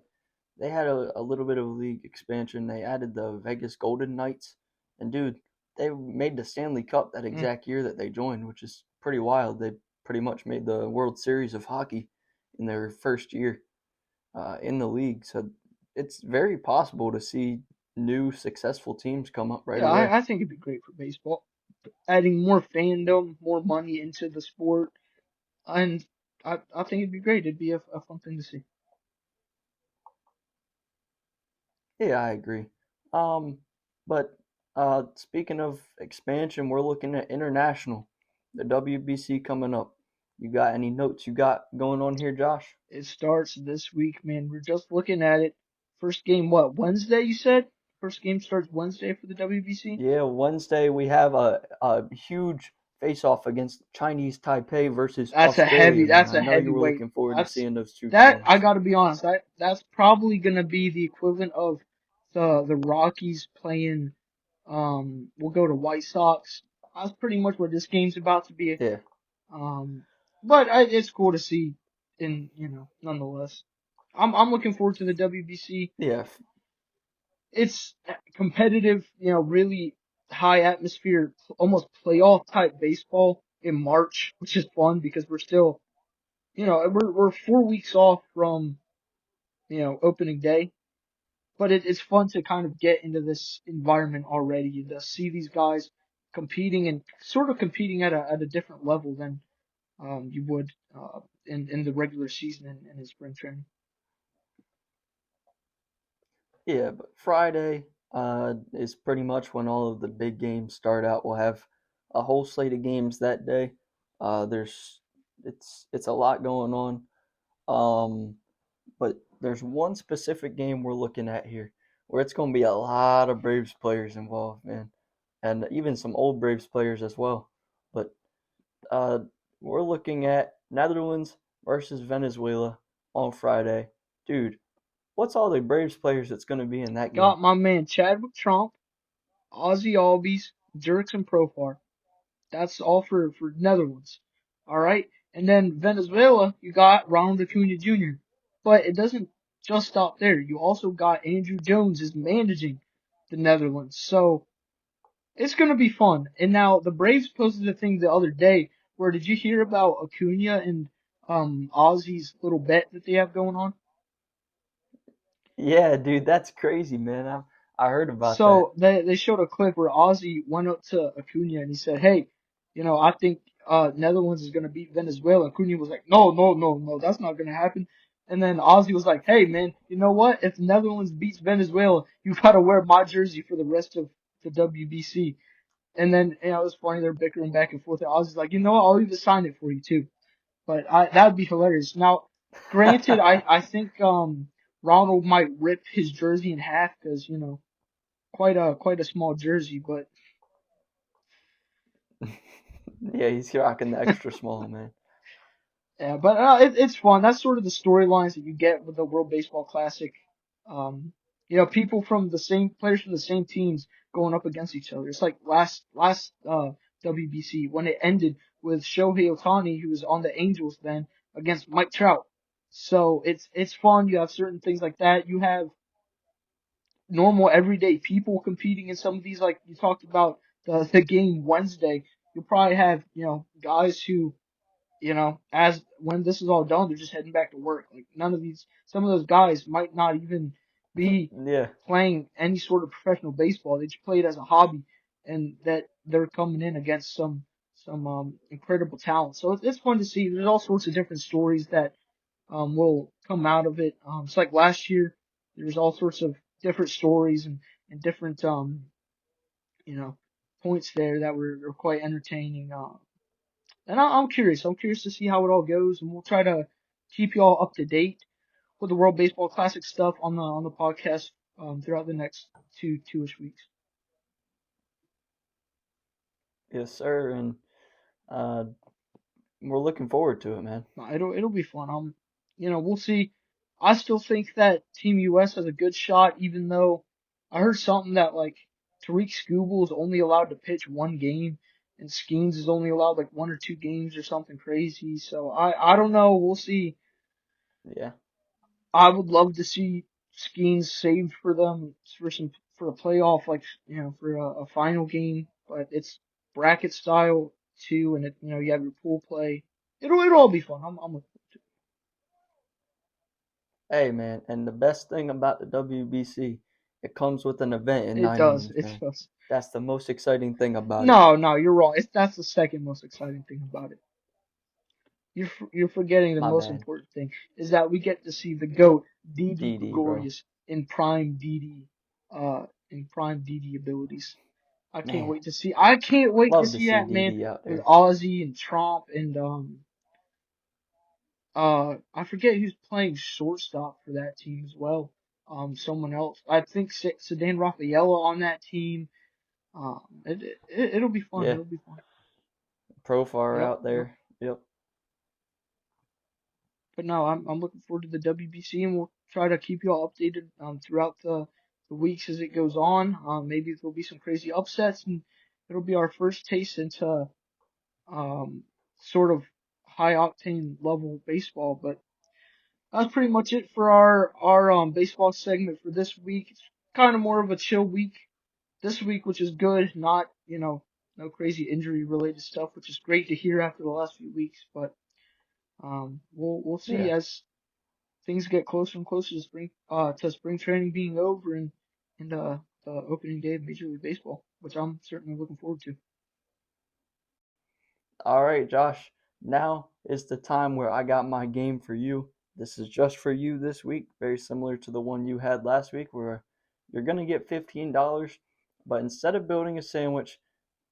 they had a little bit of league expansion. They added the Vegas Golden Knights, and dude, they made the Stanley Cup that Mm. exact year that they joined, which is pretty wild. They pretty much made the World Series of hockey in their first year in the league. So it's very possible to see new successful teams come up right Yeah, away. I think it'd be great for baseball, adding more fandom, more money into the sport, and I think it'd be great. It'd be a fun thing to see. Yeah, I agree. Um, but speaking of expansion, we're looking at international, the WBC coming up. You got any notes you got going on here, Josh? It starts this week, man. We're just looking at it. First game, Wednesday? You said first game starts Wednesday for the WBC. Yeah, Wednesday we have a huge face-off against Chinese Taipei versus Australia, man. That's I a know you were heavyweight. looking forward to That's seeing those two that I teams. gotta be honest. That's probably gonna be the equivalent of the Rockies playing. We'll go to White Sox. That's pretty much what this game's about to be. Yeah, Um, but it's cool to see. nonetheless, I'm looking forward to the WBC. Yeah, It's competitive, really high atmosphere, almost playoff type baseball in March, which is fun because we're still, we're 4 weeks off from, opening day. But it's fun to kind of get into this environment already, to see these guys competing and sort of competing at a different level than you would in the regular season and in spring training. yeah, but Friday is pretty much when all of the big games start out. We'll have a whole slate of games that day. There's it's a lot going on. Um, but there's one specific game we're looking at here where it's going to be a lot of Braves players involved, man, and even some old Braves players as well. But uh, we're looking at Netherlands versus Venezuela on Friday. Dude, what's all the Braves players that's going to be in that game? Got my man Chadwick Trump, Ozzy Albies, Jurickson Profar. That's all for Netherlands. All right. And then Venezuela, you got Ronald Acuna Jr. But it doesn't just stop there. You also got Andrew Jones is managing the Netherlands. So it's going to be fun. And now the Braves posted a thing the other day where did you hear about Acuna and Ozzy's little bet that they have going on? Yeah, dude, that's crazy, man. I heard about that. So they showed a clip where Ozzy went up to Acuna and he said, "Hey, I think Netherlands is gonna beat Venezuela." Acuna was like, "No, no, no, no, that's not gonna happen." And then Ozzy was like, "Hey, man, you know what? If Netherlands beats Venezuela, you gotta wear my jersey for the rest of the WBC." And then it was funny they're bickering back and forth. And Ozzy's like, "You know what? I'll even sign it for you too." But that'd be hilarious. Now, granted, I think Ronald might rip his jersey in half because quite a small jersey, but Yeah, he's rocking the extra small, man. yeah, but it's fun. That's sort of the storylines that you get with the World Baseball Classic. Um, people from the same players from the same teams going up against each other. It's like last WBC when it ended with Shohei Ohtani, who was on the Angels then, against Mike Trout. So it's fun. You have certain things like that. You have normal everyday people competing in some of these, like you talked about the game Wednesday. You'll probably have guys who as when this is all done, they're just heading back to work. Like some of those guys might not even be Yeah. playing any sort of professional baseball. They just play it as a hobby, and that they're coming in against some incredible talent. So it's fun to see. There's all sorts of different stories that will come out of it. It's like last year, there was all sorts of different stories and different you know points there that were quite entertaining. And I'm curious. I'm curious to see how it all goes, and we'll try to keep you all up to date with the World Baseball Classic stuff on the podcast throughout the next two-ish weeks. Yes, sir. And uh, we're looking forward to it, man. No, it'll be fun. We'll see. I still think that Team US has a good shot, even though I heard something that like Tariq Skubal is only allowed to pitch one game, and Skeens is only allowed like one or two games or something crazy. So I don't know. We'll see. Yeah. I would love to see Skeens saved for them for a playoff, like for a final game. But it's bracket style too, and you have your pool play. It'll all be fun. I'm looking forward to Hey, man. And the best thing about the WBC, it comes with an event in it. It nine does. innings, It man. does. That's the most exciting thing about it. No, you're wrong. That's the second most exciting thing about it. You're forgetting the My most bad. important thing is that we get to see the goat Didi DD, bro. Gregorius in prime Didi abilities. I can't Man, wait to see. I can't wait to love to see see that man DD out with there. Ozzy and Trump and I forget who's playing shortstop for that team as well. Someone else. I think Sedan Rafaela on that team. It'll be fun. Yeah, It'll be fun. Profar Yep, out yep. there. Yep. But no, I'm looking forward to the WBC, and we'll try to keep you all updated throughout the weeks as it goes on. Maybe there'll be some crazy upsets, and it'll be our first taste into um sort of high octane level baseball. But that's pretty much it for our baseball segment for this week. It's kind of more of a chill week this week, which is good. Not, no crazy injury related stuff, which is great to hear after the last few weeks. But we'll see Yeah. as things get closer and closer to spring training being over and the opening day of Major League Baseball, which I'm certainly looking forward to. All right, Josh. Now is the time where I got my game for you. This is just for you this week, very similar to the one you had last week, where you're going to get $15, but instead of building a sandwich,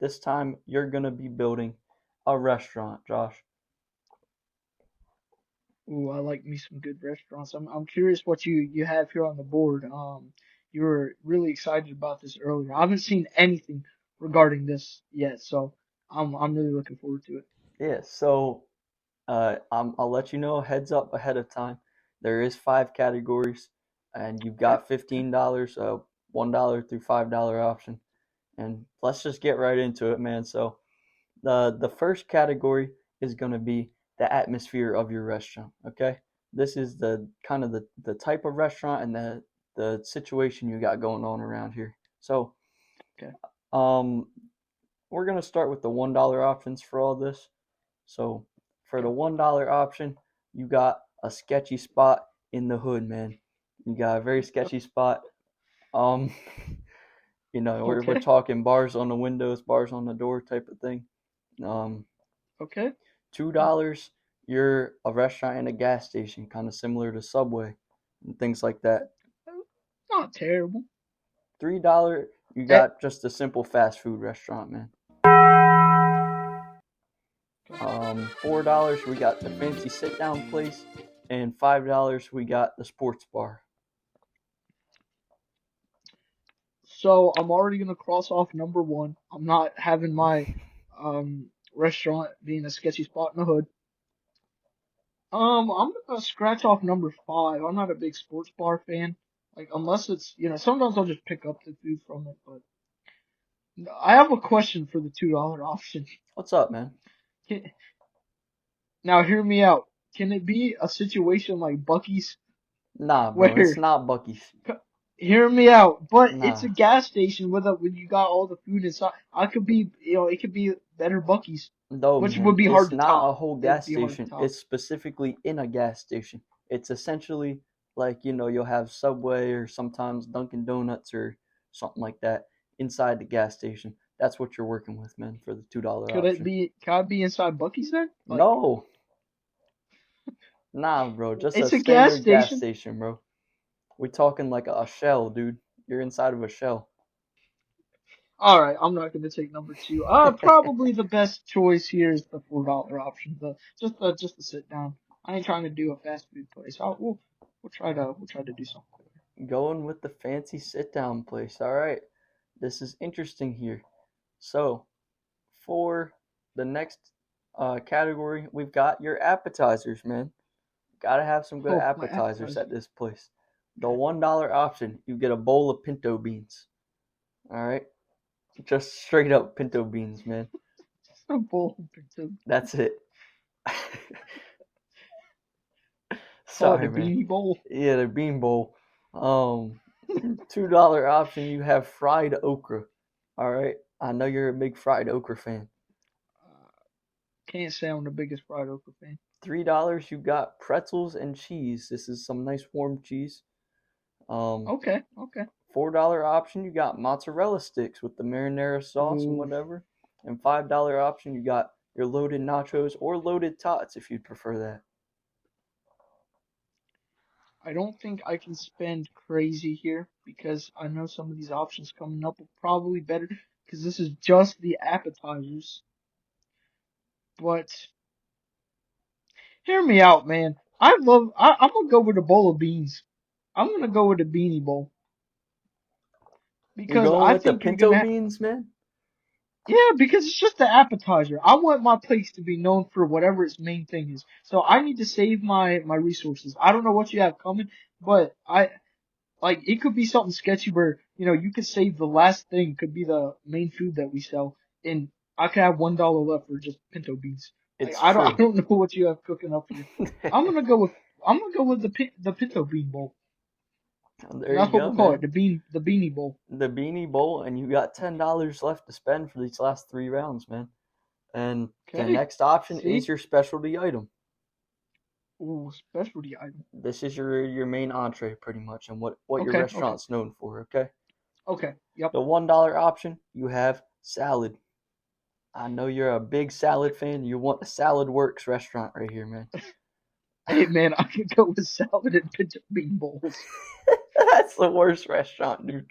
this time you're going to be building a restaurant, Josh. Ooh, I like me some good restaurants. I'm curious what you have here on the board. You were really excited about this earlier. I haven't seen anything regarding this yet, so I'm really looking forward to it. Yeah, so I'll let you know heads up ahead of time. There is 5 categories, and you've Okay. got $15, $1 through $5 option. And let's just get right into it, man. So the first category is going to be the atmosphere of your restaurant. Okay, this is the kind of the type of restaurant and the situation you got going on around here. So Okay. um, we're gonna start with the $1 options for all this. So for the Okay. $1 option, you got a sketchy spot in the hood, man. You got a very sketchy spot. Um, we're Okay. talking bars on the windows, bars on the door type of thing. Um, Okay. $2, you're a restaurant and a gas station, kind of similar to Subway and things like that. Not terrible. $3, you Eh, got just a simple fast food restaurant, man. $4, we got the fancy sit down place, and $5, we got the sports bar. So I'm already gonna cross off number one. I'm not having my restaurant being a sketchy spot in the hood. I'm gonna scratch off number five. I'm not a big sports bar fan. Like, unless it's, sometimes I'll just pick up the food from it, but I have a question for the $2 option. What's up, man? Can, Now hear me out. Can it be a situation like Bucky's Nah, bro, it's where, not Bucky's. hear me out, but it's a Nah. gas station when you got all the food inside. I could be, it could be better Bucky's, No, which would man, be it's hard to not a top. whole It would gas be hard to station. top. It's specifically in a gas station. It's essentially like, you'll have Subway or sometimes Dunkin' Donuts or something like that inside the gas station. That's what you're working with, man, for the $2 option. Can I be inside Bucky's then? Like, No, nah, bro, just a it's a gas standard gas station. station, bro. We talking like a shell, dude. You're inside of a shell. All right, I'm not gonna take number two. Probably the best choice here is the $4 option. Just the sit down. I ain't trying to do a fast food place. We'll try to do something. Going with the fancy sit down place. All right. This is interesting here. So, for the next category, we've got your appetizers, man. Gotta have some good Oh, my appetizers appetizers. at this place. The Okay. $1 option, you get a bowl of pinto beans. All right. Just straight up pinto beans, man. Just a bowl of pizza. That's it. Call it a Sorry, man. beanie bowl. Yeah, the bean bowl. $2 option, you have fried okra. All right. I know you're a big fried okra fan. Can't say I'm the biggest fried okra fan. $3, you got pretzels and cheese. This is some nice warm cheese. Um, Okay, okay. $4 option, you got mozzarella sticks with the marinara sauce and Ooh, whatever. And $5 option, you got your loaded nachos or loaded tots if you'd prefer that. I don't think I can spend crazy here because I know some of these options coming up will probably better because this is just the appetizers. But hear me out, man. I'm gonna go with a bowl of beans. I'm gonna go with a beanie bowl You're because going I with the think you're pinto gonna. beans, man? Yeah, because it's just the appetizer. I want my place to be known for whatever its main thing is. So I need to save my resources. I don't know what you have coming, but it could be something sketchy where, you could save the last thing could be the main food that we sell and I could have $1 left for just pinto beans. Like It's I true. don't know what you have cooking up here. I'm gonna go with I'm gonna go with the pinto bean bowl. There you That's what go, we'll call it, man. the beanie bowl. The Beanie Bowl, and you got $10 left to spend for these last 3 rounds, man. And the Okay. next option is See? your specialty item. Ooh, specialty item. This is your main entree, pretty much, and what your Okay. restaurant's known for. Okay. Okay. Yep. The $1 option, you have salad. I know you're a big salad fan. You want the Salad Works restaurant right here, man. Hey man, I could go with salad and pinto bean bowls. That's the worst restaurant, dude.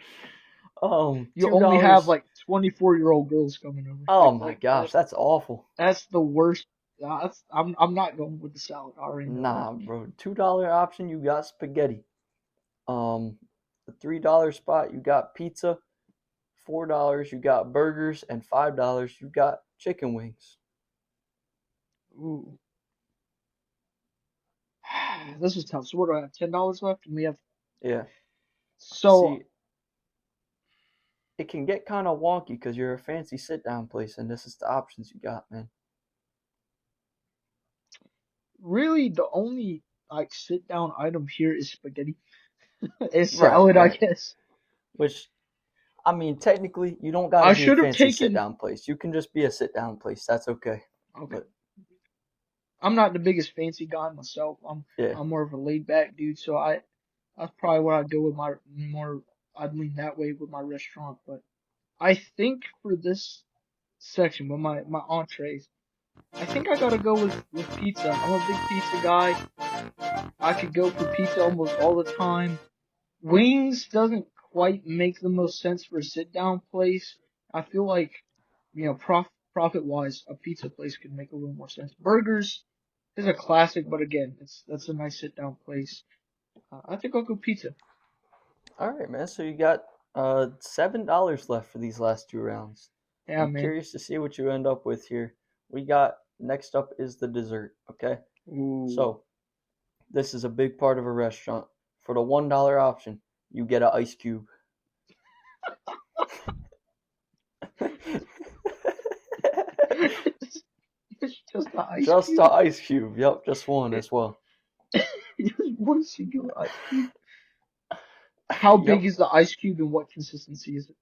You $2. only have like 24-year-old girls coming over. Oh Like, my gosh, that's awful. that's the worst. I'm not going with the salad. I already know Nah, that. bro. $2 option, you got spaghetti. The $3 spot, you got pizza. $4, you got burgers, and $5, you got chicken wings. Ooh. This is tough. So what do I have? $10 left, and we have. Yeah. So See, it can get kind of wonky because you're a fancy sit-down place, and this is the options you got, man. really, the only like sit down item here is spaghetti. It's Right, salad, I right. guess. Which, I mean, technically, you don't gotta I be a should have fancy taken. sit-down place. You can just be a sit-down place. That's okay. Okay. But I'm not the biggest fancy guy myself. yeah, I'm more of a laid back dude, so that's probably what I'd go with my more. I'd lean that way with my restaurant, but I think for this section with my entrees, I think I gotta go with pizza. I'm a big pizza guy. I could go for pizza almost all the time. Wings doesn't quite make the most sense for a sit down place. I feel like, profit wise, a pizza place could make a little more sense. Burgers is a classic, but again, that's a nice sit down place. I think I'll go pizza. all right, man. So you got $7 left for these last 2 rounds. Yeah, I'm man. curious to see what you end up with here. We got next up is the dessert. Okay, Ooh. so this is a big part of a restaurant. For the $1 option, you get an ice cube. It's just the ice Just cube. the ice cube. Yep, just one as well. Just one singular ice cube. How big Yep. is the ice cube and what consistency is it?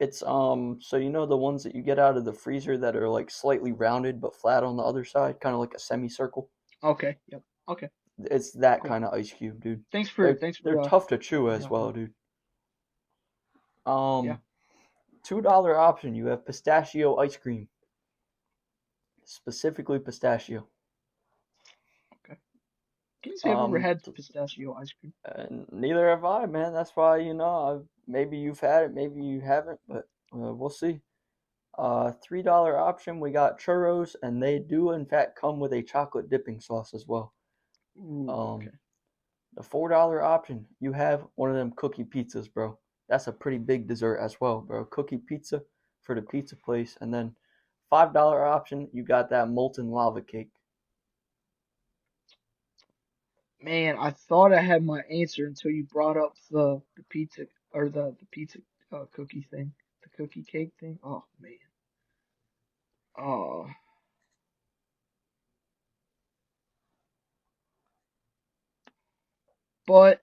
It's so you know the ones that you get out of the freezer that are like slightly rounded but flat on the other side, kind of like a semicircle. Okay. Yep. Okay. It's that Cool. kind of ice cube, dude. Thanks for They're tough to chew as well, dude. $2 option, you have pistachio ice cream. Specifically pistachio. Okay. Can't say I've ever had pistachio ice cream. And neither have I, man. That's why, maybe you've had it, maybe you haven't, but we'll see. $3 option, we got churros, and they do in fact come with a chocolate dipping sauce as well. Ooh, okay. The $4 option, you have one of them cookie pizzas, bro. That's a pretty big dessert as well, bro. Cookie pizza for the pizza place, and then $5 option, you got that molten lava cake. Man, I thought I had my answer until you brought up the pizza or the pizza cookie thing, the cookie cake thing. Oh man. Oh. But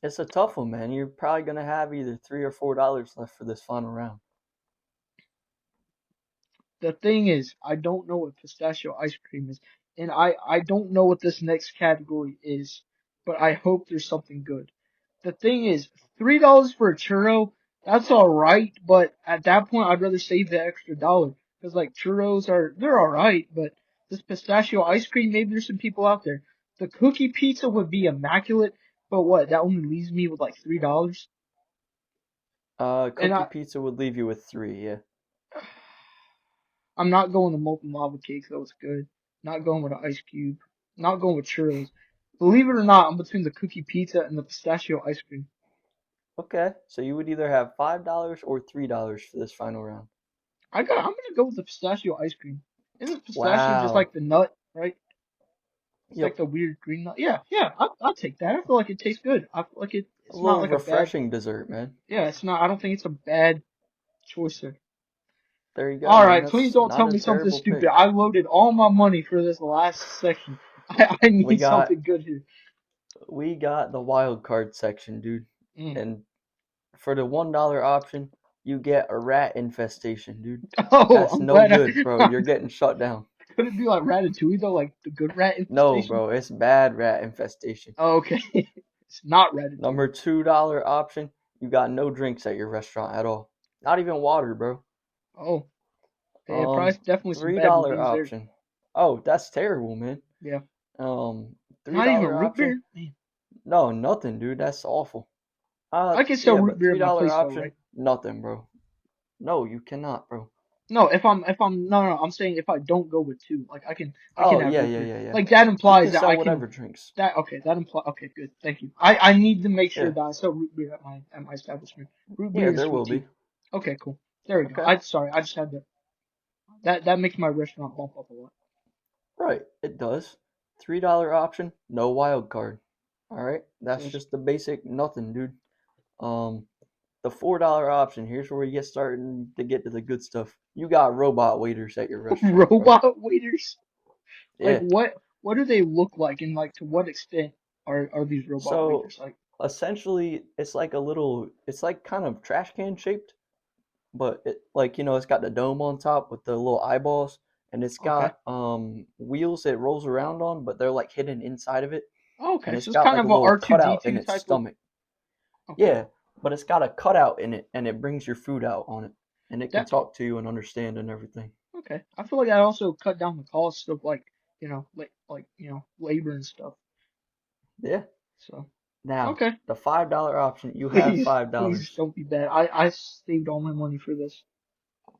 It's a tough one, man. You're probably gonna have either $3 or $4 left for this final round. the thing is, I don't know what pistachio ice cream is, and I don't know what this next category is, but I hope there's something good. The thing is, $3 for a churro, that's alright, but at that point I'd rather save the extra dollar. Cause like they're alright, but this pistachio ice cream, maybe there's some people out there. The cookie pizza would be immaculate, but what, that only leaves me with like $3? Cookie pizza would leave you with 3, yeah. I'm not going with molten lava cake, though it's good. Not going with an ice cube. Not going with churros. Believe it or not, I'm between the cookie pizza and the pistachio ice cream. Okay, so you would either have $5 or $3 for this final round. I'm gonna go with the pistachio ice cream. Isn't pistachio just like the nut, right? It's like the weird green nut. Yeah, I'll take that. I feel like it tastes good. I feel like it's a not little like refreshing dessert, man. Yeah, it's not. I don't think it's a bad choice there. There you go, All man. right, please That's don't tell not a me something terrible stupid. pick. I loaded all my money for this last section. I We need got something good here. we got the wild card section, dude. Mm. And for the $1 option, you get a rat infestation, dude. Oh, That's I'm no glad good, bro. You're getting shut down. could it be like Ratatouille though, like the good rat No, infestation? bro, it's bad rat infestation. Oh, okay, it's not Ratatouille. Number $2 option, you got no drinks at your restaurant at all. Not even water, bro. Oh, yeah, probably definitely some Three bad dollar reviews there. option. Oh, that's terrible, man. Yeah, Three not even dollar root option. beer. Man, No, nothing, dude. That's awful. I can sell Yeah, root but beer three at my dollar place though, right? option, nothing, bro. No, you cannot, bro. No, if I'm no, I'm saying if I don't go with two, like I can Oh, have yeah, root yeah, beer. yeah, yeah. Like that You implies can that sell I can whatever drinks. that okay, that implies okay, good, thank you. I need to make sure Yeah, that I sell root beer at my establishment. Root yeah, beer and there sweet will tea. be. Okay, cool. There we go. Okay, I just had to that makes my restaurant bump up a lot. right. It does. $3 option, no wild card. All right, that's Yes. just the basic nothing, dude. Um, the $4 option. Here's where you get starting to get to the good stuff. You got robot waiters at your restaurant, bro. Robot waiters. Like Yeah. what do they look like and like to what extent are these robot So waiters like? essentially, it's like kind of trash can shaped, but it like it's got the dome on top with the little eyeballs, and it's Okay. got wheels it rolls around on, but they're like hidden inside of it, and Okay, it's so it's got kind like of a a little cutout in R2D2 its type of stomach. okay. Yeah, but it's got a cutout in it, and it brings your food out on it, and it can That talk to you and understand and everything. okay. I feel like that also cut down the cost of like, labor and stuff. Yeah. So Now, okay. the $5 option, you have Please, five please dollars. don't be bad. I saved all my money for this.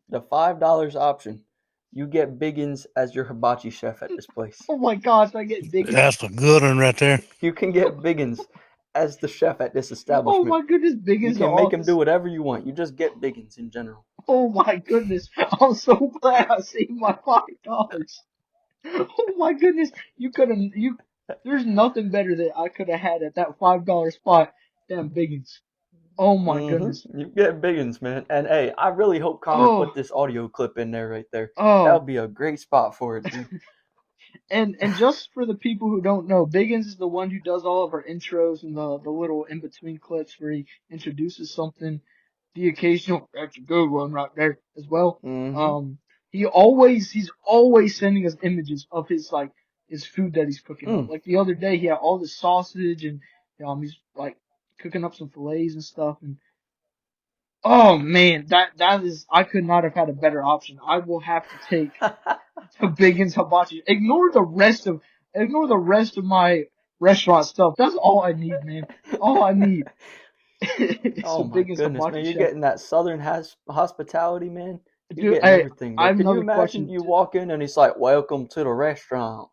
The $5 option, you get Biggins as your hibachi chef at this place. Oh my gosh, I get Biggins. That's a good one right there. You can get Biggins as the chef at this Oh establishment. my goodness, You Biggins the can make him do office. whatever you want. You just get Biggins in general. Oh my goodness. I'm so glad I saved my $5. Oh my goodness. There's nothing better that I could have had at that $5 spot than Biggins. Oh my goodness. You get Biggins, man. And hey, I really hope Connor put Oh, this audio clip in there right there. That oh. would be a great spot for it, dude. And just for the people who don't know, Biggins is the one who does all of our intros and the little in between clips where he introduces something. The occasional that's a good one right there as well. Mm-hmm. Um, he's always sending us images of his food that he's cooking up. Mm. Like the other day, he had all this sausage and he's like cooking up some fillets and stuff. And oh man, that is I could not have had a better option. I will have to take the Biggins hibachi. Ignore the rest of my restaurant stuff. That's all I need, man. All I need. It's Oh a my Biggins goodness, hibachi man. You're chef. getting that southern hospitality, man. You're Dude, getting everything, I bro. have Can you another imagine question. you walk in and he's like, "Welcome to the restaurant."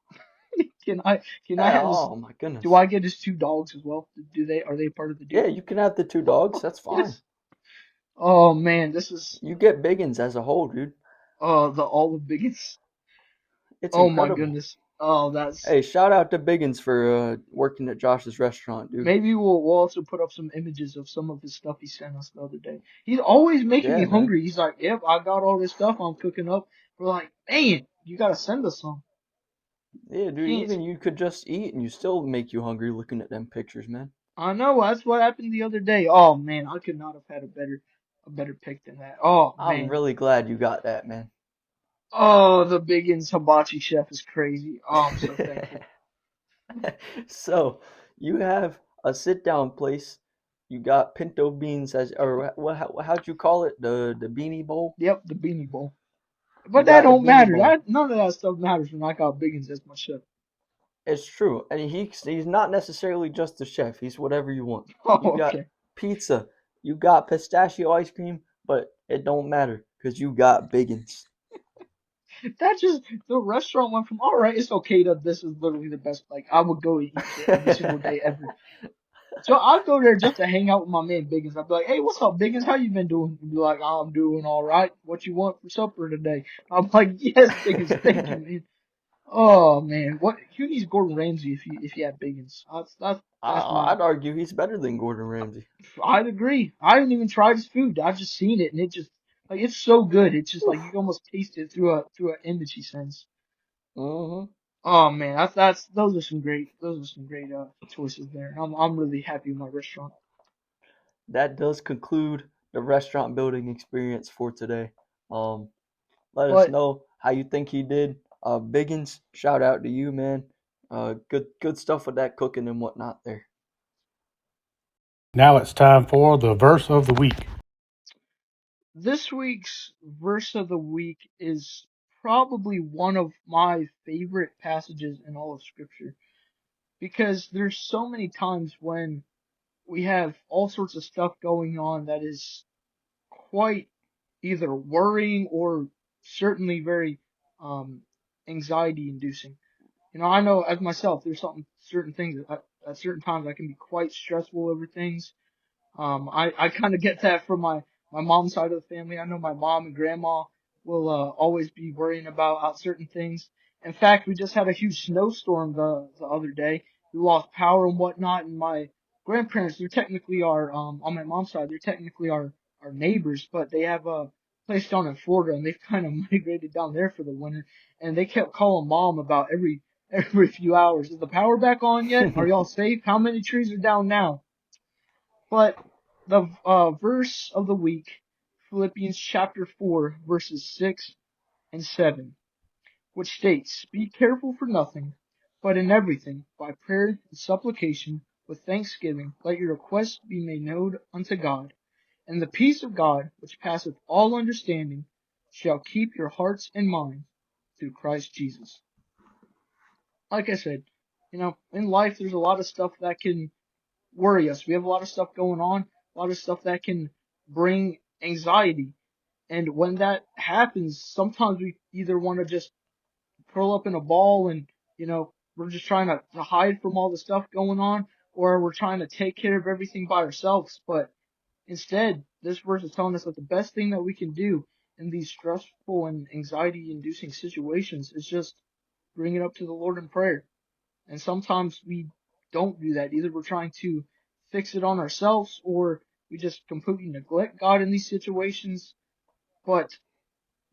Can I can I Yeah, have his oh my do goodness. I get his two dogs as well? Are they part of the Yeah, deal? you can have the two dogs. That's fine. Yes. Oh man, this is You get Biggins as a whole, dude. the all of Biggins. It's Oh my incredible. goodness. Oh, that's Hey, shout out to Biggins for working at Josh's restaurant, dude. maybe we'll also put up some images of some of his stuff he sent us the other day. He's always making me Yeah, man. hungry. He's like, "Yep, I got all this stuff I'm cooking up." We're like, "Man, you gotta send us some." Yeah, dude. Can't. Even you could just eat and you still make you hungry looking at them pictures, man. I know that's what happened the other day. Oh man, I could not have had a better pick than that. Oh I'm man. really glad you got that, man. Oh, the Biggins hibachi chef is crazy. Oh, I'm so thankful. So you have a sit-down place. You got pinto beans as, or how'd you call it? The beanie bowl. Yep, the beanie bowl. You But that got the don't beanie matter. bowl. None of that stuff matters when I got Biggins as my chef. It's true, and he's not necessarily just a chef. He's whatever you want. You Oh, got okay. pizza. You got pistachio ice cream, but it don't matter because you got Biggins. The restaurant went from, all right, it's okay that this is literally the best. Like, I would go and eat there every single day ever. So I'd go there just to hang out with my man Biggins. I'd be like, hey, what's up, Biggins? How you been doing? He'd be like, oh, I'm doing all right. What you want for supper today? I'm like, yes, Biggins, thank you, man. Oh man, who needs Gordon Ramsay if you have Biggins? That's my. I'd argue he's better than Gordon Ramsay. I'd agree. I didn't even try his food. I just seen it and it just Like it's so good. It's just like you can almost taste it through an image he sends. Mm-hmm. Oh man, that's those are some great choices there. I'm really happy with my restaurant. That does conclude the restaurant building experience for today. Um, Let us But know how you think he did. Biggins, shout out to you, man. Good stuff with that cooking and whatnot there. Now it's time for the verse of the week. this week's verse of the week is probably one of my favorite passages in all of Scripture because there's so many times when we have all sorts of stuff going on that is quite either worrying or certainly very um, anxiety inducing. You know, I know as myself, there's certain things at certain times I can be quite stressful over things. I kind of get that from my mom's side of the family. I know my mom and grandma will always be worrying about certain things. In fact, we just had a huge snowstorm the other day. We lost power and whatnot, and my grandparents, they're technically on my mom's side, they're technically our neighbors, but they have a place down in Florida, and they've kind of migrated down there for the winter, and they kept calling mom about every few hours. Is the power back on yet? Are y'all safe? How many trees are down now? But the verse of the week, Philippians chapter 4, verses 6 and 7, which states, "Be careful for nothing, but in everything, by prayer and supplication, with thanksgiving, let your requests be made known unto God. And the peace of God, which passeth all understanding, shall keep your hearts and minds through Christ Jesus." Like I said, you know, in life there's a lot of stuff that can worry us. We have a lot of stuff going on, a lot of stuff that can bring anxiety. And when that happens, sometimes we either want to just curl up in a ball and, you know, we're just trying to hide from all the stuff going on, or we're trying to take care of everything by ourselves. But instead, this verse is telling us that the best thing that we can do in these stressful and anxiety inducing situations is just bring it up to the Lord in prayer. And sometimes we don't do that. Either we're trying to fix it on ourselves or we just completely neglect God in these situations. But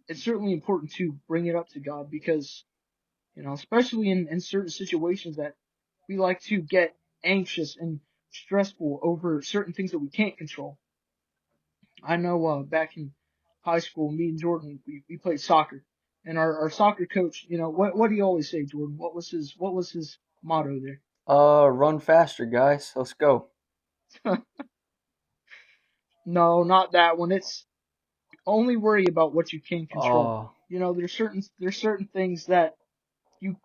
it's certainly important to bring it up to God because, you know, especially in certain situations that we like to get anxious and stressful over certain things that we can't control. I know, back in high school, me and Jordan, we played soccer and our soccer coach, you know, what do you always say, Jordan? What was his motto there? Run faster, guys. Let's go. No, not that one. It's only worry about what you can control. Uh, You know, there's certain things that you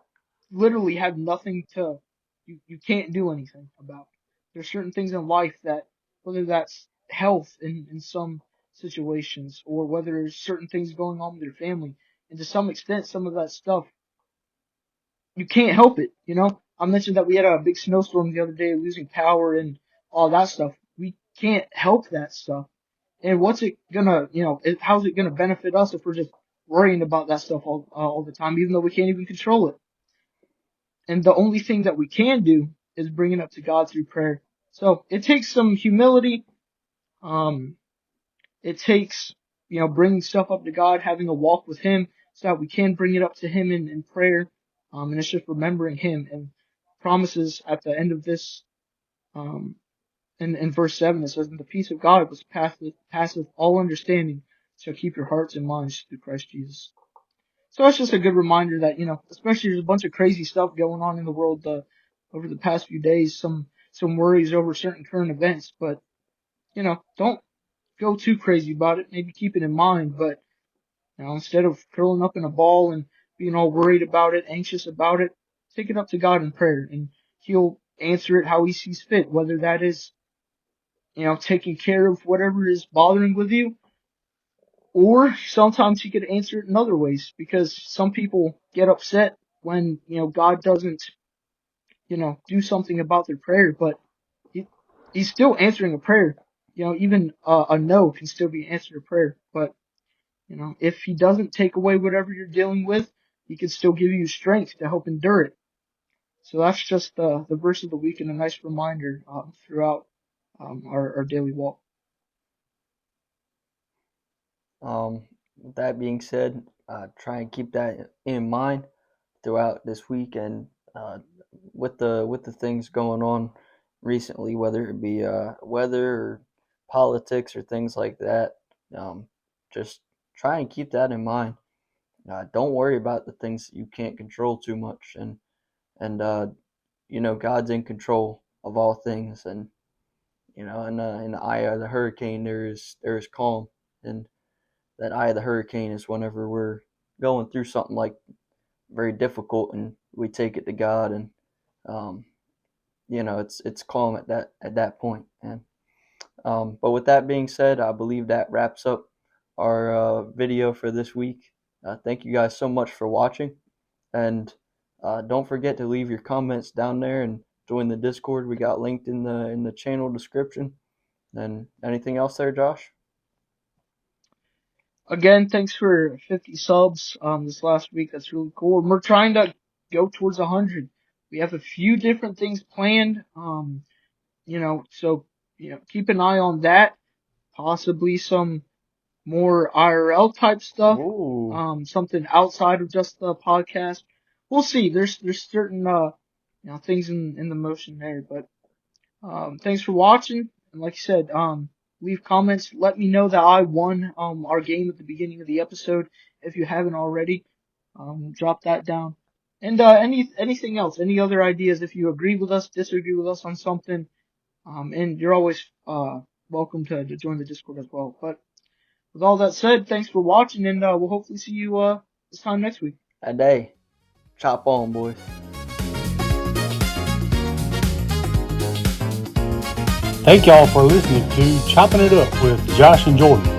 literally have nothing to you can't do anything about. There's certain things in life that whether that's health in some situations or whether there's certain things going on with your family, and to some extent some of that stuff you can't help it, you know? I mentioned that we had a big snowstorm the other day, losing power and all that stuff. We can't help that stuff. And what's it gonna, you know, how's it gonna benefit us if we're just worrying about that stuff all the time, even though we can't even control it? And the only thing that we can do is bring it up to God through prayer. So it takes some humility. Um, it takes, you know, bringing stuff up to God, having a walk with Him so that we can bring it up to Him in prayer. And it's just remembering Him and promises at the end of this, um, in verse 7, it says, "And the peace of God, which passeth all understanding, shall keep your hearts and minds through Christ Jesus." So it's just a good reminder that, you know, especially there's a bunch of crazy stuff going on in the world, over the past few days, some worries over certain current events, but, you know, don't go too crazy about it. Maybe keep it in mind, but, you know, instead of curling up in a ball and being all worried about it, anxious about it, take it up to God in prayer and He'll answer it how He sees fit, whether that is, you know, taking care of whatever is bothering with you, or sometimes He could answer it in other ways because some people get upset when, you know, God doesn't, you know, do something about their prayer, but he, He's still answering a prayer. You know, even a no can still be answered a prayer. But, you know, if He doesn't take away whatever you're dealing with, He can still give you strength to help endure it. So that's just the verse of the week and a nice reminder throughout our daily walk. With that being said, try and keep that in mind throughout this week, and with the things going on recently, whether it be weather or politics or things like that, just try and keep that in mind. Don't worry about the things that you can't control too much, and God's in control of all things, and in the eye of the hurricane there is calm, and that eye of the hurricane is whenever we're going through something like very difficult, and we take it to God, and it's calm at that point. And but with that being said, I believe that wraps up our video for this week. Thank you guys so much for watching, and don't forget to leave your comments down there and join the Discord. We got linked in the channel description. And anything else there, Josh? Again, thanks for 50 subs this last week. That's really cool. And we're trying to go towards 100. We have a few different things planned. So keep an eye on that. Possibly some more IRL type stuff. Ooh. Something outside of just the podcast. We'll see. There's certain things in the motion there, but thanks for watching. And like you said, leave comments. Let me know that I won our game at the beginning of the episode. If you haven't already, drop that down. And anything else, any other ideas? If you agree with us, disagree with us on something, and you're always welcome to join the Discord as well. But with all that said, thanks for watching, and we'll hopefully see you this time next week. A day. Chop on, boys. Thank y'all for listening to Chopping It Up with Josh and Jordan.